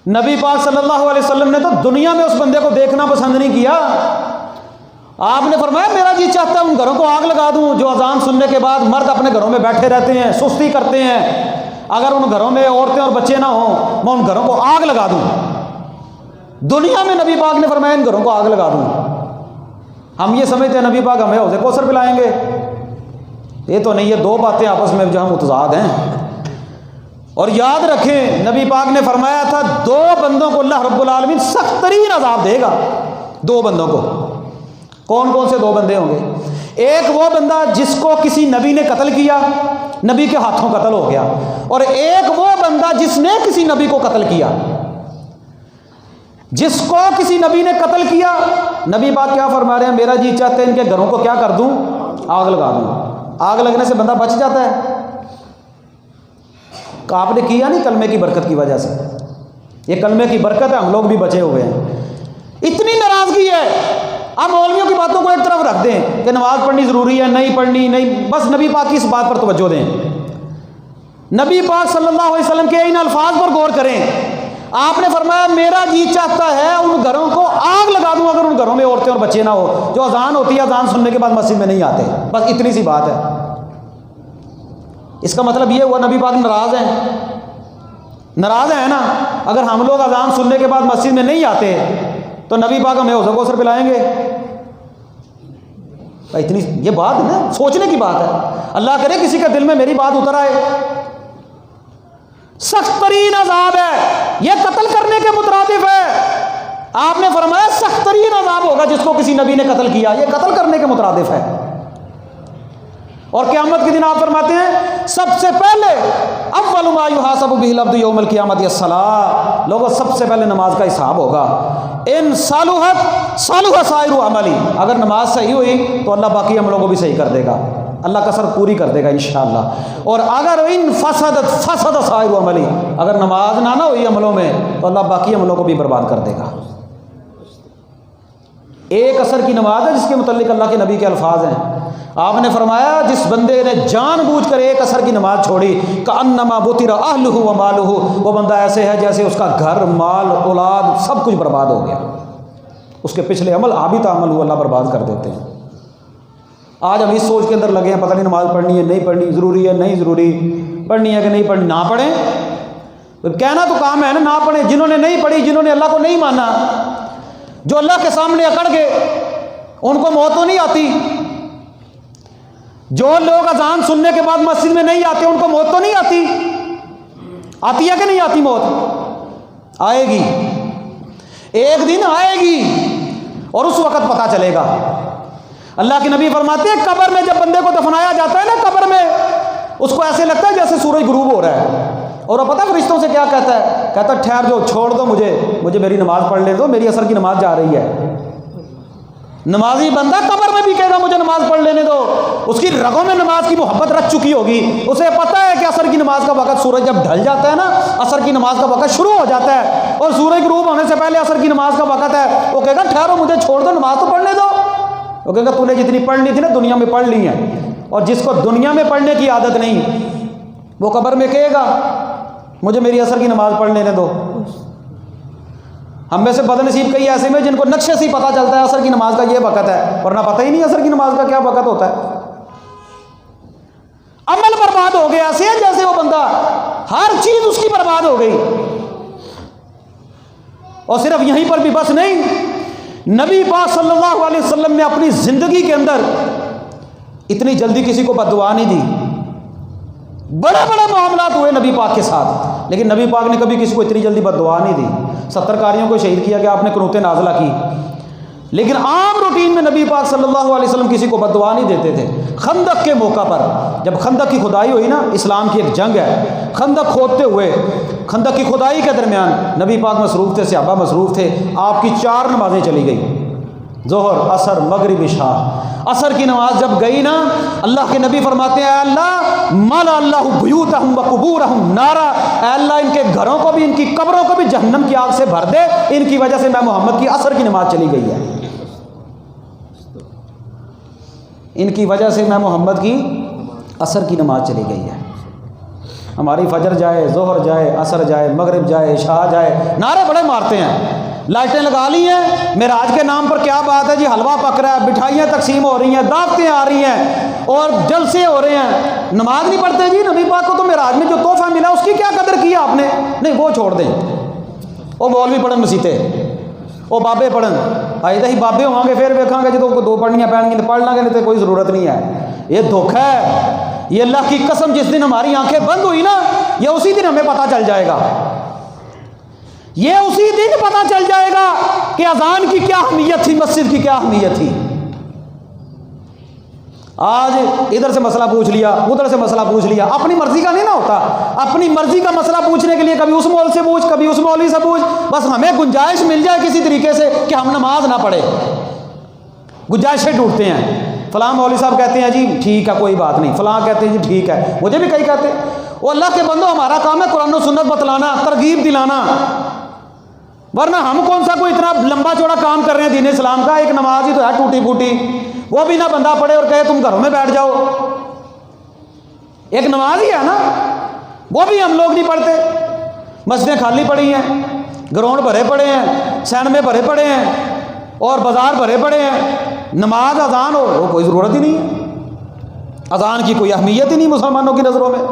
نبی پاک صلی اللہ علیہ وسلم نے تو دنیا میں اس بندے کو دیکھنا پسند نہیں کیا. آپ نے فرمایا میرا جی چاہتا ہے ان گھروں کو آگ لگا دوں جو اذان سننے کے بعد مرد اپنے گھروں میں بیٹھے رہتے ہیں، سستی کرتے ہیں، اگر ان گھروں میں عورتیں اور بچے نہ ہوں میں ان گھروں کو آگ لگا دوں۔ دنیا میں نبی پاک نے فرمایا ان گھروں کو آگ لگا دوں۔ ہم یہ سمجھتے ہیں نبی پاک ہمیں حوض کوثر پلائیں گے، یہ تو نہیں، یہ دو باتیں آپس میں جو متضاد ہیں۔ اور یاد رکھیں نبی پاک نے فرمایا تھا دو بندوں کو اللہ رب العالمین سخت ترین عذاب دے گا، دو بندوں کو۔ کون کون سے دو بندے ہوں گے؟ ایک وہ بندہ جس کو کسی نبی نے قتل کیا، نبی کے ہاتھوں قتل ہو گیا، اور ایک وہ بندہ جس نے کسی نبی کو قتل کیا۔ جس کو کسی نبی نے قتل کیا، نبی پاک کیا فرما رہے ہیں؟ میرا جی چاہتے ہیں ان کے گھروں کو کیا کر دوں؟ آگ لگا دوں۔ آگ لگنے سے بندہ بچ جاتا ہے؟ کہ آپ نے کیا نہیں کلمے کی برکت کی وجہ سے، یہ کلمے کی برکت ہے، ہم لوگ بھی بچے ہوئے ہیں۔ اتنی ناراضگی ہے، آپ مولویوں کی باتوں کو ایک طرف رکھ دیں کہ نماز پڑھنی ضروری ہے، نہیں پڑھنی نہیں، بس نبی پاک کی اس بات پر توجہ دیں۔ نبی پاک صلی اللہ علیہ وسلم کے ان الفاظ پر غور کریں۔ آپ نے فرمایا میرا جی چاہتا ہے ان گھروں کو آگ لگا دوں اگر ان گھروں میں عورتیں اور بچے نہ ہو، جو اذان ہوتی ہے اذان سننے کے بعد مسجد میں نہیں آتے، بس اتنی سی بات ہے۔ اس کا مطلب یہ ہوا نبی پاک ناراض ہیں؟ ناراض ہیں نا؟ اگر ہم لوگ اذان سننے کے بعد مسجد میں نہیں آتے تو نبی پاک ہمیں حوض کوثر پلائیں گے؟ اتنی یہ بات ہے نا، سوچنے کی بات ہے۔ اللہ کرے کسی کے دل میں میری بات اتر آئے۔ سخت ترین عذاب ہے، یہ قتل کرنے کے مترادف ہے۔ آپ نے فرمایا سخت ترین عذاب ہوگا جس کو کسی نبی نے قتل کیا، یہ قتل کرنے کے مترادف ہے۔ اور قیامت کے دن آپ فرماتے ہیں سب سے پہلے اول ما یحاسب به العبد یوم القیامت الصلاۃ، لوگوں سب سے پہلے نماز کا حساب ہوگا۔ ان صلحت صلح سائر عملی، اگر نماز صحیح ہوئی تو اللہ باقی عملوں کو بھی صحیح کر دے گا، اللہ کسر پوری کر دے گا انشاءاللہ۔ اور اگر ان فسدت فسد سائر عملی، اگر نماز نہ ہوئی عملوں میں تو اللہ باقی عملوں کو بھی برباد کر دے گا۔ ایک عصر کی نماز ہے جس کے متعلق اللہ کے نبی کے الفاظ ہیں۔ آپ نے فرمایا جس بندے نے جان بوجھ کر ایک عصر کی نماز چھوڑی کأنما بطر اہلہ و مالہ، وہ بندہ ایسے ہے جیسے اس کا گھر، مال، اولاد سب کچھ برباد ہو گیا، اس کے پچھلے عمل حابط عمل ہوا، اللہ برباد کر دیتے ہیں۔ آج ہم اس سوچ کے اندر لگے ہیں پتہ نہیں نماز پڑھنی ہے نہیں پڑھنی، ضروری ہے نہیں ضروری، پڑھنی ہے کہ نہیں پڑھنی، نہ پڑھیں۔ کہنا تو کام ہے نا، نہ پڑھیں۔ جنہوں نے نہیں پڑھی، جنہوں نے اللہ کو نہیں مانا، جو اللہ کے سامنے اکڑ گئے، ان کو موت تو نہیں آتی؟ جو لوگ اذان سننے کے بعد مسجد میں نہیں آتے ان کو موت تو نہیں آتی؟ آتی ہے کہ نہیں آتی؟ موت آئے گی، ایک دن آئے گی، اور اس وقت پتہ چلے گا۔ اللہ کے نبی فرماتے ہیں قبر میں جب بندے کو دفنایا جاتا ہے نا، قبر میں اس کو ایسے لگتا ہے جیسے سورج غروب ہو رہا ہے، اور وہ پتہ فرشتوں سے کیا کہتا ہے؟ کہتا ہے ٹھہر جو، چھوڑ دو مجھے میری نماز پڑھ لے دو، میری عصر کی نماز جا رہی ہے۔ نمازی بندہ قبر میں بھی کہے گا مجھے نماز پڑھ لینے دو، اس کی رگوں میں نماز کی محبت رچ چکی ہوگی، اسے پتہ ہے کہ عصر کی نماز کا وقت، سورج جب ڈھل جاتا ہے نا، عصر کی نماز کا وقت شروع ہو جاتا ہے، اور سورج غروب ہونے سے پہلے عصر کی نماز کا وقت ہے، وہ کہے گا ٹھہرو مجھے چھوڑ دو، نماز تو پڑھنے دو۔ وہ کہے گا تو نے جتنی پڑھ لی تھی نا دنیا میں پڑھ لی ہیں، اور جس کو دنیا میں پڑھنے کی عادت نہیں وہ قبر میں کہے گا مجھے میری عصر کی نماز پڑھ لینے دو۔ ہم میں سے بد نصیب کئی ایسے میں جن کو نقشے سے ہی پتہ چلتا ہے عصر کی نماز کا یہ وقت ہے، ورنہ پتہ ہی نہیں عصر کی نماز کا کیا وقت ہوتا ہے۔ عمل برباد ہو گیا، ایسے جیسے وہ بندہ ہر چیز اس کی برباد ہو گئی۔ اور صرف یہیں پر بھی بس نہیں، نبی پاک صلی اللہ علیہ وسلم نے اپنی زندگی کے اندر اتنی جلدی کسی کو بد دعا نہیں دی۔ بڑے بڑے معاملات ہوئے نبی پاک کے ساتھ، لیکن نبی پاک نے کبھی کسی کو اتنی جلدی بد دعا نہیں دی۔ 70 قاریوں کو شہید کیا کہ آپ نے قنوت نازلہ کی، لیکن عام روٹین میں نبی پاک صلی اللہ علیہ وسلم کسی کو بد دعا نہیں دیتے تھے۔ خندق کے موقع پر جب خندق کی کھدائی ہوئی نا، اسلام کی ایک جنگ ہے، خندق کھودتے ہوئے خندق کی کھدائی کے درمیان نبی پاک مصروف تھے، صحابہ مصروف تھے، آپ کی 4 نمازیں چلی گئی، ظہر، عصر، مغرب، عشاء۔ عصر کی نماز جب گئی نا، اللہ کے نبی فرماتے ہیں اے اللہ مالا اللہ بیوتہم وقبورہم نارا، اے اللہ ان کے گھروں کو بھی، ان کی قبروں کو بھی جہنم کی آگ سے بھر دے، ان کی وجہ سے میں محمد کی عصر کی نماز چلی گئی ہے، ان کی وجہ سے میں محمد کی عصر کی نماز چلی گئی ہے۔ ہماری فجر جائے، ظہر جائے، عصر جائے، مغرب جائے، عشاء جائے، نعرے بڑے مارتے ہیں، لائٹیں لگا لی ہیں، معراج کے نام پر کیا بات ہے جی، حلوہ پک رہا ہے، مٹھائیاں تقسیم ہو رہی ہیں، دعوتیں آ رہی ہیں اور جلسے ہو رہے ہیں، نماز نہیں پڑھتے جی؟ نبی پاک کو تو معراج میں جو تحفہ ملا اس کی کیا قدر کی آپ نے؟ نہیں، وہ چھوڑ دیں، وہ مولوی پڑھن مسیتے، وہ بابے پڑھن، آئے ہی بابے ہوں گے پھر ویکھاں گے جدوں دو پڑھنیاں پہن گی تو پڑھ لیں گے، نہیں تو کوئی ضرورت نہیں ہے۔ یہ دھوکہ ہے، یہ اللہ کی قسم جس دن ہماری آنکھیں بند ہوئی نا، یہ اسی دن ہمیں پتہ چل جائے گا، یہ اسی دن پتہ چل جائے گا کہ اذان کی کیا اہمیت تھی، مسجد کی کیا اہمیت تھی۔ آج ادھر سے مسئلہ پوچھ لیا، ادھر سے مسئلہ پوچھ لیا، اپنی مرضی کا نہیں نہ ہوتا، اپنی مرضی کا مسئلہ پوچھنے کے لیے کبھی اس مول سے پوچھ، کبھی اس مولوی سے پوچھ، بس ہمیں گنجائش مل جائے کسی طریقے سے کہ ہم نماز نہ پڑھے، گنجائشیں ڈھونڈتے ہیں۔ فلاں مولوی صاحب کہتے ہیں جی ٹھیک ہے کوئی بات نہیں، فلاں کہتے ہیں جی ٹھیک ہے، مجھے بھی کئی کہتے ہیں۔ وہ اللہ کے بندو، ہمارا کام ہے قرآن و سنت بتلانا، ترغیب دلانا، ورنہ ہم کون سا کوئی اتنا لمبا چوڑا کام کر رہے ہیں دین اسلام کا؟ ایک نماز ہی تو ہے ٹوٹی پھوٹی، وہ بھی نہ بندہ پڑھے اور کہے تم گھروں میں بیٹھ جاؤ، ایک نماز ہی ہے نا، وہ بھی ہم لوگ نہیں پڑھتے۔ مسجدیں خالی پڑی ہیں، گراؤنڈ بھرے پڑے ہیں، سینمے بھرے پڑے ہیں اور بازار بھرے پڑے ہیں، نماز اذان ہو وہ کوئی ضرورت ہی نہیں ہے، اذان کی کوئی اہمیت ہی نہیں مسلمانوں کی نظروں میں۔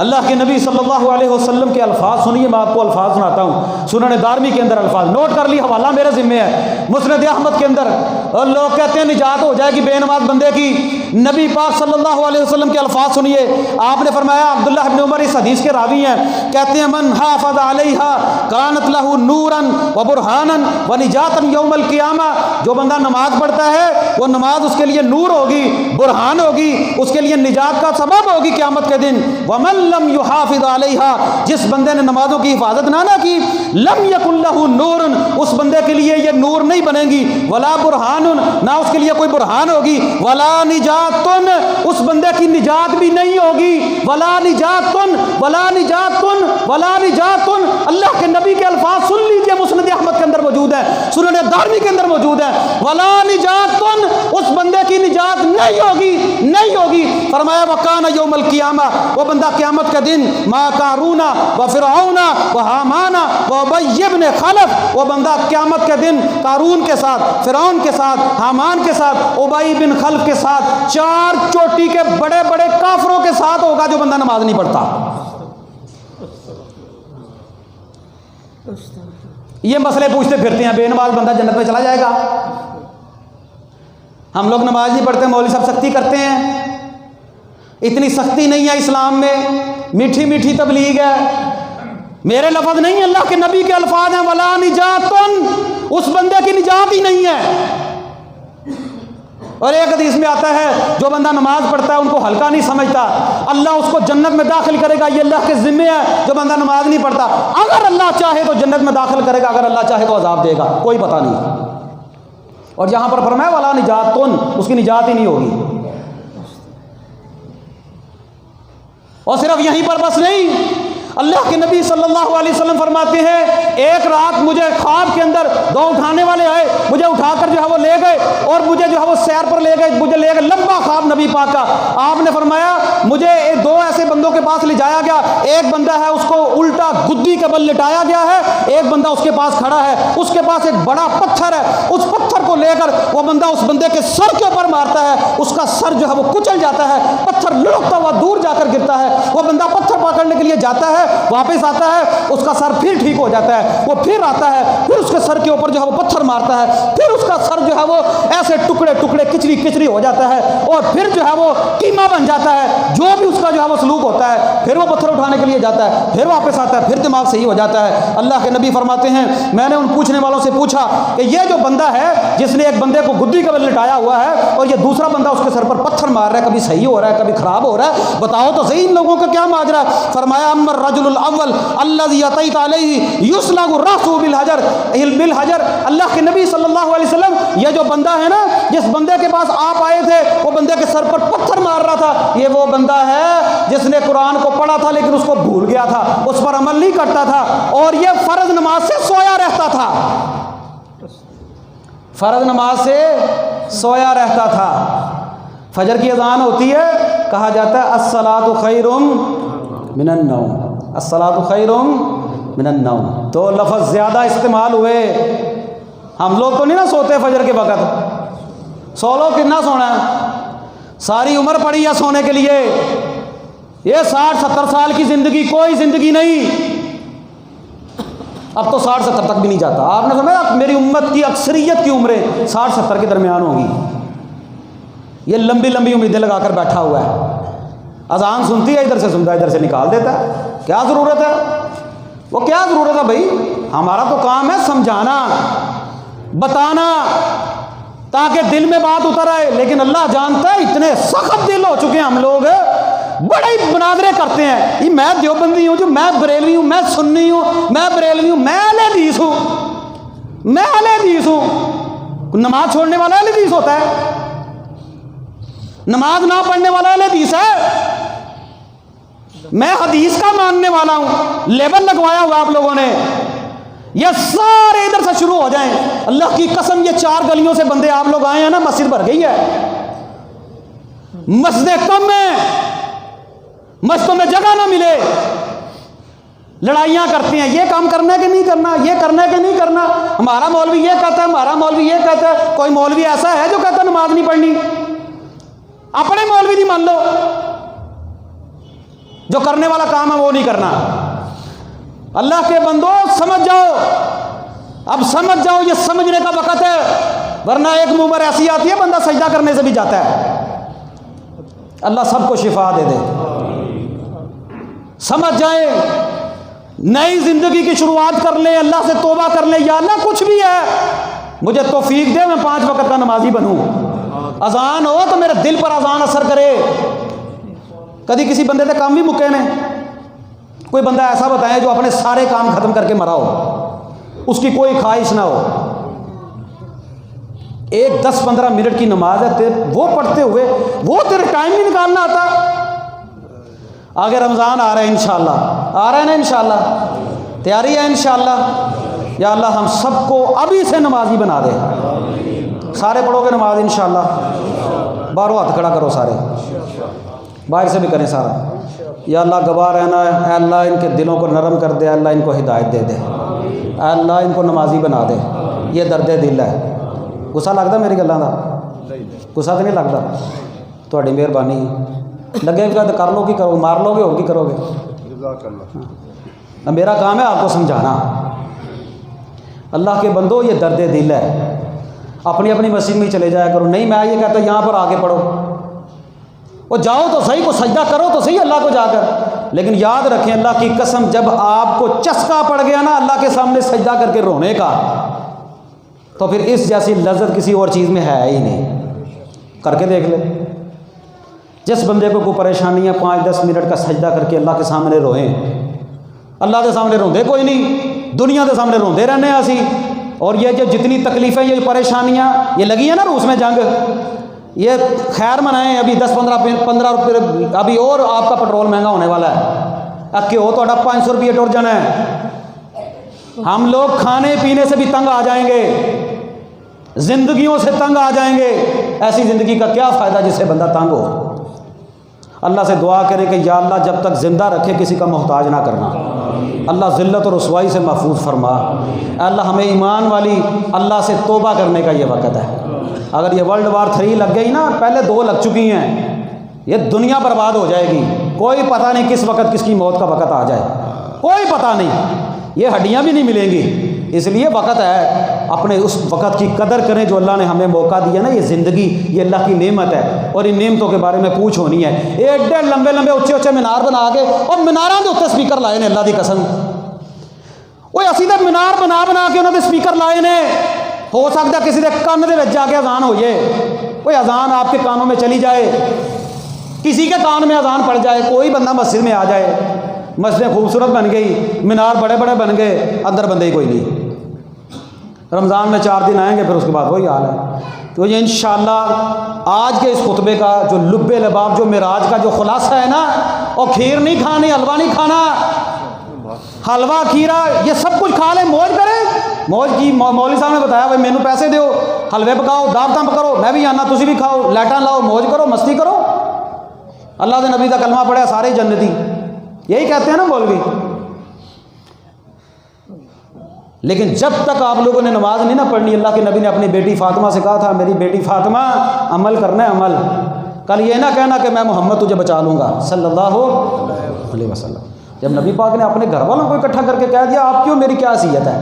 اللہ کے نبی صلی اللہ علیہ وسلم کے الفاظ سنیے، میں آپ کو الفاظ سناتا ہوں، سنن دارمی کے اندر الفاظ نوٹ کر لی، حوالہ میرے ذمہ ہے، مسند احمد کے اندر، اور لوگ کہتے ہیں نجات ہو جائے گی بے نماز بندے کی، نبی پاک صلی اللہ علیہ وسلم کے الفاظ سنیے۔ آپ نے فرمایا، عبداللہ ابن عمر اس حدیث کے راوی ہیں، کہتے ہیں من حافظ علیہا کانت لہ نورا و برہانا و نجاتا یوم القیامہ، جو بندہ نماز پڑھتا ہے وہ نماز اس کے لیے نور ہوگی، برہان ہوگی، اس کے لیے نجات کا سبب ہوگی قیامت کے دن۔ ومن لم یحافظ علیہا، جس بندے نے نمازوں کی حفاظت نہ کی، لم یکن لہ نور، اس بندے کے لیے یہ نور نہیں بنے گی، ولا برہان، نہ اس کے لیے کوئی برہان ہوگی، ولا نجاتن، اس بندے کی نجات بھی نہیں ہوگی، ولا نجاتن ولا نجاتن ولا نجاتن۔ اللہ کے نبی کے الفاظ سن لیجئے، مسند احمد کے اندر موجود ہے، سنن دارمی کے اندر موجود ہے، ولا نجاتن، اس بندے کی نجات نہیں ہوگی، نہیں ہوگی۔ فرمایا وکان یوم القیامہ، وہ بندہ قیامت کے دن ما قارون و فرعون و حامان و ابی بن خلف، وہ بندہ قیامت کے دن قارون کے ساتھ، فرعون کے ساتھ، حامان کے ساتھ، ابی بن خلف کے ساتھ، چار چوٹی کے بڑے بڑے کافروں کے ساتھ ہوگا جو بندہ نماز نہیں پڑھتا۔ یہ مسئلے پوچھتے پھرتے ہیں بے نماز بندہ جنت میں چلا جائے گا؟ ہم لوگ نماز نہیں پڑھتے، مولوی صاحب سختی کرتے ہیں، اتنی سختی نہیں ہے اسلام میں، میٹھی میٹھی تبلیغ ہے، میرے لفظ نہیں، اللہ کے نبی کے الفاظ ہیں، ولا نجاتن، اس بندے کی نجات ہی نہیں ہے۔ اور ایک حدیث میں آتا ہے جو بندہ نماز پڑھتا ہے ان کو ہلکا نہیں سمجھتا، اللہ اس کو جنت میں داخل کرے گا، یہ اللہ کے ذمے ہے۔ جو بندہ نماز نہیں پڑھتا، اگر اللہ چاہے تو جنت میں داخل کرے گا، اگر اللہ چاہے تو عذاب دے گا، کوئی پتہ نہیں۔ اور یہاں پر فرمایا ولا نجاتن، اس کی نجات ہی نہیں ہوگی۔ اور صرف یہیں پر بس نہیں، اللہ کے نبی صلی اللہ علیہ وسلم فرماتے ہیں ایک رات مجھے خواب کے اندر دو اٹھانے والے آئے، مجھے اٹھا کر جو ہے وہ لے گئے اور مجھے جو ہے وہ سیر پر لے گئے، مجھے لے گئے، لمبا خواب نبی پاک کا۔ آپ نے فرمایا مجھے دو ایسے بندوں کے پاس لے جایا گیا، ایک بندہ ہے اس کو الٹا گدی کے بل لٹایا گیا ہے، ایک بندہ اس کے پاس کھڑا ہے، اس کے پاس ایک بڑا پتھر ہے، اس پتھر کو لے کر وہ بندہ اس بندے کے سر کے اوپر مارتا ہے، اس کا سر جو ہے وہ کچل جاتا ہے، پتھر لڑکتا ہوا دور جا کر گرتا ہے، وہ بندہ پتھر پکڑنے کے لیے جاتا ہے، واپس آتا ہے، اس کا سر پھر ٹھیک ہو جاتا ہے، وہ پھر آتا ہے، پھر اس کے سر کے اوپر جو ہے وہ پتھر مارتا ہے، پھر اس کا سر جو ہے وہ ایسے ٹکڑے ٹکڑے کچری کچری ہو جاتا ہے اور پھر جو ہے وہ قیمہ بن جاتا ہے، جو بھی اس کا جو ہے وہ سلوک ہوتا ہے، پھر وہ پتھر اٹھانے کے لیے جاتا ہے، پھر واپس آتا ہے، پھر دماغ صحیح ہو جاتا ہے۔ اللہ کے نبی فرماتے ہیں میں نے ان پوچھنے والوں سے پوچھا کہ یہ جو بندہ ہے جس نے ایک بندے کو گدی کا بل لٹایا ہوا ہے اور یہ دوسرا بندہ اس کے سر پر پتھر مار رہا ہے، کبھی صحیح ہو رہا ہے کبھی خراب ہو رہا ہے، بتاؤ تو صحیح ان لوگوں کا کیا ماجرا ہے؟ فرمایا اما الرجل الاول الذي اتيت عليه يسلغ راسه بالحجر، اللہ کے نبی صلی اللہ علیہ وسلم یہ جو بندہ ہے نا جس بندے کے پاس آپ آئے تھے، وہ بندے کے سر پر پتھر مار رہا تھا، یہ وہ بندہ ہے جس نے قرآن کو پڑھا تھا لیکن اس کو بھول گیا تھا، اس پر عمل نہیں کرتا تھا اور یہ فرض نماز سے سویا رہتا تھا، فرض نماز سے سویا رہتا تھا۔ فجر کی اذان ہوتی ہے، کہا جاتا ہے الصلاۃ خیر من النوم، الصلاۃ خیر من النوم، تو لفظ زیادہ استعمال ہوئے. ہم لوگ تو نہیں نا سوتے فجر کے وقت، سو لو کتنا سونا ہے؟ ساری عمر پڑی ہے سونے کے لیے. یہ 60-70 سال کی زندگی کوئی زندگی نہیں. اب تو 60-70 تک بھی نہیں جاتا. آپ نے سمجھا میری امت کی اکثریت کی عمریں 60-70 کے درمیان ہوگی. یہ لمبی لمبی امیدیں لگا کر بیٹھا ہوا ہے. اذان سنتی ہے ادھر سے سنتا ہے ادھر سے نکال دیتا ہے. کیا ضرورت ہے؟ وہ کیا ضرورت ہے بھائی؟ ہمارا تو کام ہے سمجھانا، بتانا، تاکہ دل میں بات اتر آئے. لیکن اللہ جانتا ہے اتنے سخت دل ہو چکے ہیں ہم لوگ، بڑے مناظرے کرتے ہیں. یہ میں دیوبندی ہوں، جو میں بریلوی ہوں، میں سنی ہوں، میں بریلوی ہوں، میں اہل حدیث ہوں، میں اہل حدیث ہوں. نماز چھوڑنے والا اہل حدیث ہوتا ہے؟ نماز نہ پڑھنے والا اہل حدیث ہے؟ میں حدیث کا ماننے والا ہوں. لیبل لگوایا ہوا آپ لوگوں نے. یہ سارے ادھر سے شروع ہو جائیں. اللہ کی قسم یہ 4 گلیوں سے بندے آپ لوگ آئے ہیں نا، مسجد بھر گئی ہے. مسجدیں کم ہیں، مسجدوں میں جگہ نہ ملے، لڑائیاں کرتے ہیں. یہ کام کرنا ہے کہ نہیں کرنا، یہ کرنا ہے کہ نہیں کرنا. ہمارا مولوی یہ کہتا ہے، ہمارا مولوی یہ کہتا ہے. کوئی مولوی ایسا ہے جو کہتا ہے نماز نہیں پڑھنی؟ اپنے مولوی نہیں مان لو. جو کرنے والا کام ہے وہ نہیں کرنا. اللہ کے بندو سمجھ جاؤ، اب سمجھ جاؤ، یہ سمجھنے کا وقت ہے. ورنہ ایک منہ پر ایسی آتی ہے بندہ سجدہ کرنے سے بھی جاتا ہے. اللہ سب کو شفا دے دے. سمجھ جائیں، نئی زندگی کی شروعات کر لیں، اللہ سے توبہ کر لیں. یا اللہ کچھ بھی ہے مجھے توفیق دے، میں 5 وقت کا نمازی بنوں. اذان ہو تو میرے دل پر اذان اثر کرے. کدی کسی بندے سے کام بھی مکے نے؟ کوئی بندہ ایسا بتائے جو اپنے سارے کام ختم کر کے مرا ہو، اس کی کوئی خواہش نہ ہو. ایک 10-15 منٹ کی نماز ہے، وہ پڑھتے ہوئے وہ تیرے ٹائم نہیں نکالنا آتا. آگے رمضان آ رہا ہے انشاءاللہ، آ رہا ہے نا انشاءاللہ، تیاری ہے انشاءاللہ. یا اللہ ہم سب کو ابھی سے نمازی بنا دے. سارے پڑھو گے نماز انشاءاللہ؟ باہروں ہاتھ کھڑا کرو سارے، باہر سے بھی کریں سارا. یا اللہ گواہ رہنا ہے، اے اللہ ان کے دلوں کو نرم کر دے، اے اللہ ان کو ہدایت دے دے، اے اللہ ان کو نمازی بنا دے. یہ درد دل ہے. غصہ لگتا میری گلاں دا؟ غصہ تو نہیں لگتا؟ تہاڈی مہربانی. لگے گا تو کر لو، کی کرو، مار لو گے اور کی کرو گے. میرا کام ہے آپ کو سمجھانا. اللہ کے بندو یہ درد دل ہے. اپنی اپنی مسجد میں ہی چلے جایا کرو. نہیں میں یہ کہتا یہاں پر آ کے پڑھو، وہ جاؤ تو صحیح، کو سجدہ کرو تو صحیح اللہ کو جا کر. لیکن یاد رکھیں اللہ کی قسم، جب آپ کو چسکا پڑ گیا نا اللہ کے سامنے سجدہ کر کے رونے کا، تو پھر اس جیسی لذت کسی اور چیز میں ہے ہی نہیں. کر کے دیکھ لے. جس بندے کو کوئی پریشانی ہے 5-10 منٹ کا سجدہ کر کے اللہ کے سامنے روئیں. اللہ کے سامنے روندے کوئی نہیں، دنیا کے سامنے روندے رہنے ہیں اسی. اور یہ جو جتنی تکلیفیں، یہ پریشانیاں یہ لگی ہیں نا روس میں جنگ، یہ خیر منائیں. ابھی 10-15 روپے ابھی اور آپ کا پٹرول مہنگا ہونے والا ہے. اب کہ ہو تو 500 روپیے ٹر جانا ہے. ہم لوگ کھانے پینے سے بھی تنگ آ جائیں گے، زندگیوں سے تنگ آ جائیں گے. ایسی زندگی کا کیا فائدہ جس سے بندہ تنگ ہو. اللہ سے دعا کریں کہ یا اللہ جب تک زندہ رکھے کسی کا محتاج نہ کرنا. اللہ ذلت اور رسوائی سے محفوظ فرما. اللہ ہمیں ایمان والی اللہ سے توبہ کرنے کا یہ وقت ہے. اگر یہ World War 3 لگ گئی نا، پہلے 2 لگ چکی ہیں، یہ دنیا برباد ہو جائے گی. کوئی پتہ نہیں کس وقت کس کی موت کا وقت آ جائے، کوئی پتہ نہیں. یہ ہڈیاں بھی نہیں ملیں گی. اس لیے وقت ہے، اپنے اس وقت کی قدر کریں جو اللہ نے ہمیں موقع دیا نا. یہ زندگی یہ اللہ کی نعمت ہے، اور ان نعمتوں کے بارے میں پوچھ ہونی ہے. ایڈے لمبے لمبے اچھے اچھے مینار بنا کے، اور میناراں دے اوتے سپیکر لائے نے. اللہ دی قسم، وہ اسی تے مینار بنا کے انہوں نے سپیکر لائے نے. ہو سکتا کسی دے کان دے وچ جا کے اذان ہو جائے. کوئی اذان آپ کے کانوں میں چلی جائے، کسی کے کان میں اذان پڑ جائے، کوئی بندہ مسجد میں آ جائے. مسجدیں خوبصورت بن گئی، مینار بڑے بڑے بن گئے، اندر بندے ہی کوئی نہیں. رمضان میں 4 دن آئیں گے، پھر اس کے بعد وہی حال ہے. تو یہ انشاءاللہ آج کے اس خطبے کا جو لب لباب، جو معراج کا جو خلاصہ ہے نا، اور کھیر نہیں کھانی، حلوہ نہیں کھانا. حلوہ کھیرا یہ سب کچھ کھا لیں، موج کریں. موج کی مولوی صاحب نے بتایا بھائی مینو پیسے دیو، حلوے پکاؤ، دعوتاں کرو، میں بھی آنا، تسی بھی کھاؤ، لائٹاں لاؤ، موج کرو، مستی کرو. اللہ کے نبی کا کلمہ پڑھا سارے جنتی. یہی کہتے ہیں نا مولوی. لیکن جب تک آپ لوگوں نے نماز نہیں نہ پڑھنی، اللہ کے نبی نے اپنی بیٹی فاطمہ سے کہا تھا میری بیٹی فاطمہ عمل کرنا ہے عمل، کل یہ نہ کہنا کہ میں محمد تجھے بچا لوں گا صلی اللہ علیہ وسلم۔ جب نبی پاک نے اپنے گھر والوں کو اکٹھا کر کے کہہ دیا آپ کیوں، میری کیا حیثیت ہے؟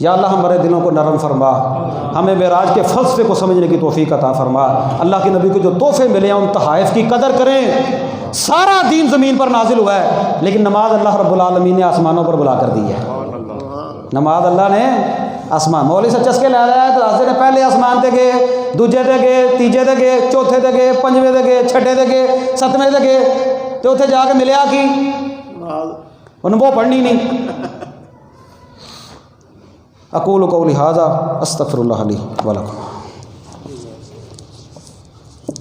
یا اللہ ہمارے دلوں کو نرم فرما، ہمیں معراج کے فلسفے کو سمجھنے کی توفیق عطا فرما، اللہ کے نبی کو جو تحفے ملے ہیں ان تحائف کی قدر کریں۔ سارا دین زمین پر نازل ہوا ہے لیکن نماز اللہ رب العالمین نے آسمانوں پر بلا کر دی ہے۔ نماز اللہ نے آسمان، مولوی سے چسکے لے آیا تو حضرت نے پہلے آسمان تے گئے، دوجے تے گئے، تیجے تے گئے، چوتھے تے گئے، پنجویں تے گئے، چھٹے تے گئے، ستویں تے گئے، تو اتنے جا کے ملیا کی انہوں وہ پڑھنی نہیں۔ اقول قولی ھذا استغفر اللہ لی ولکم۔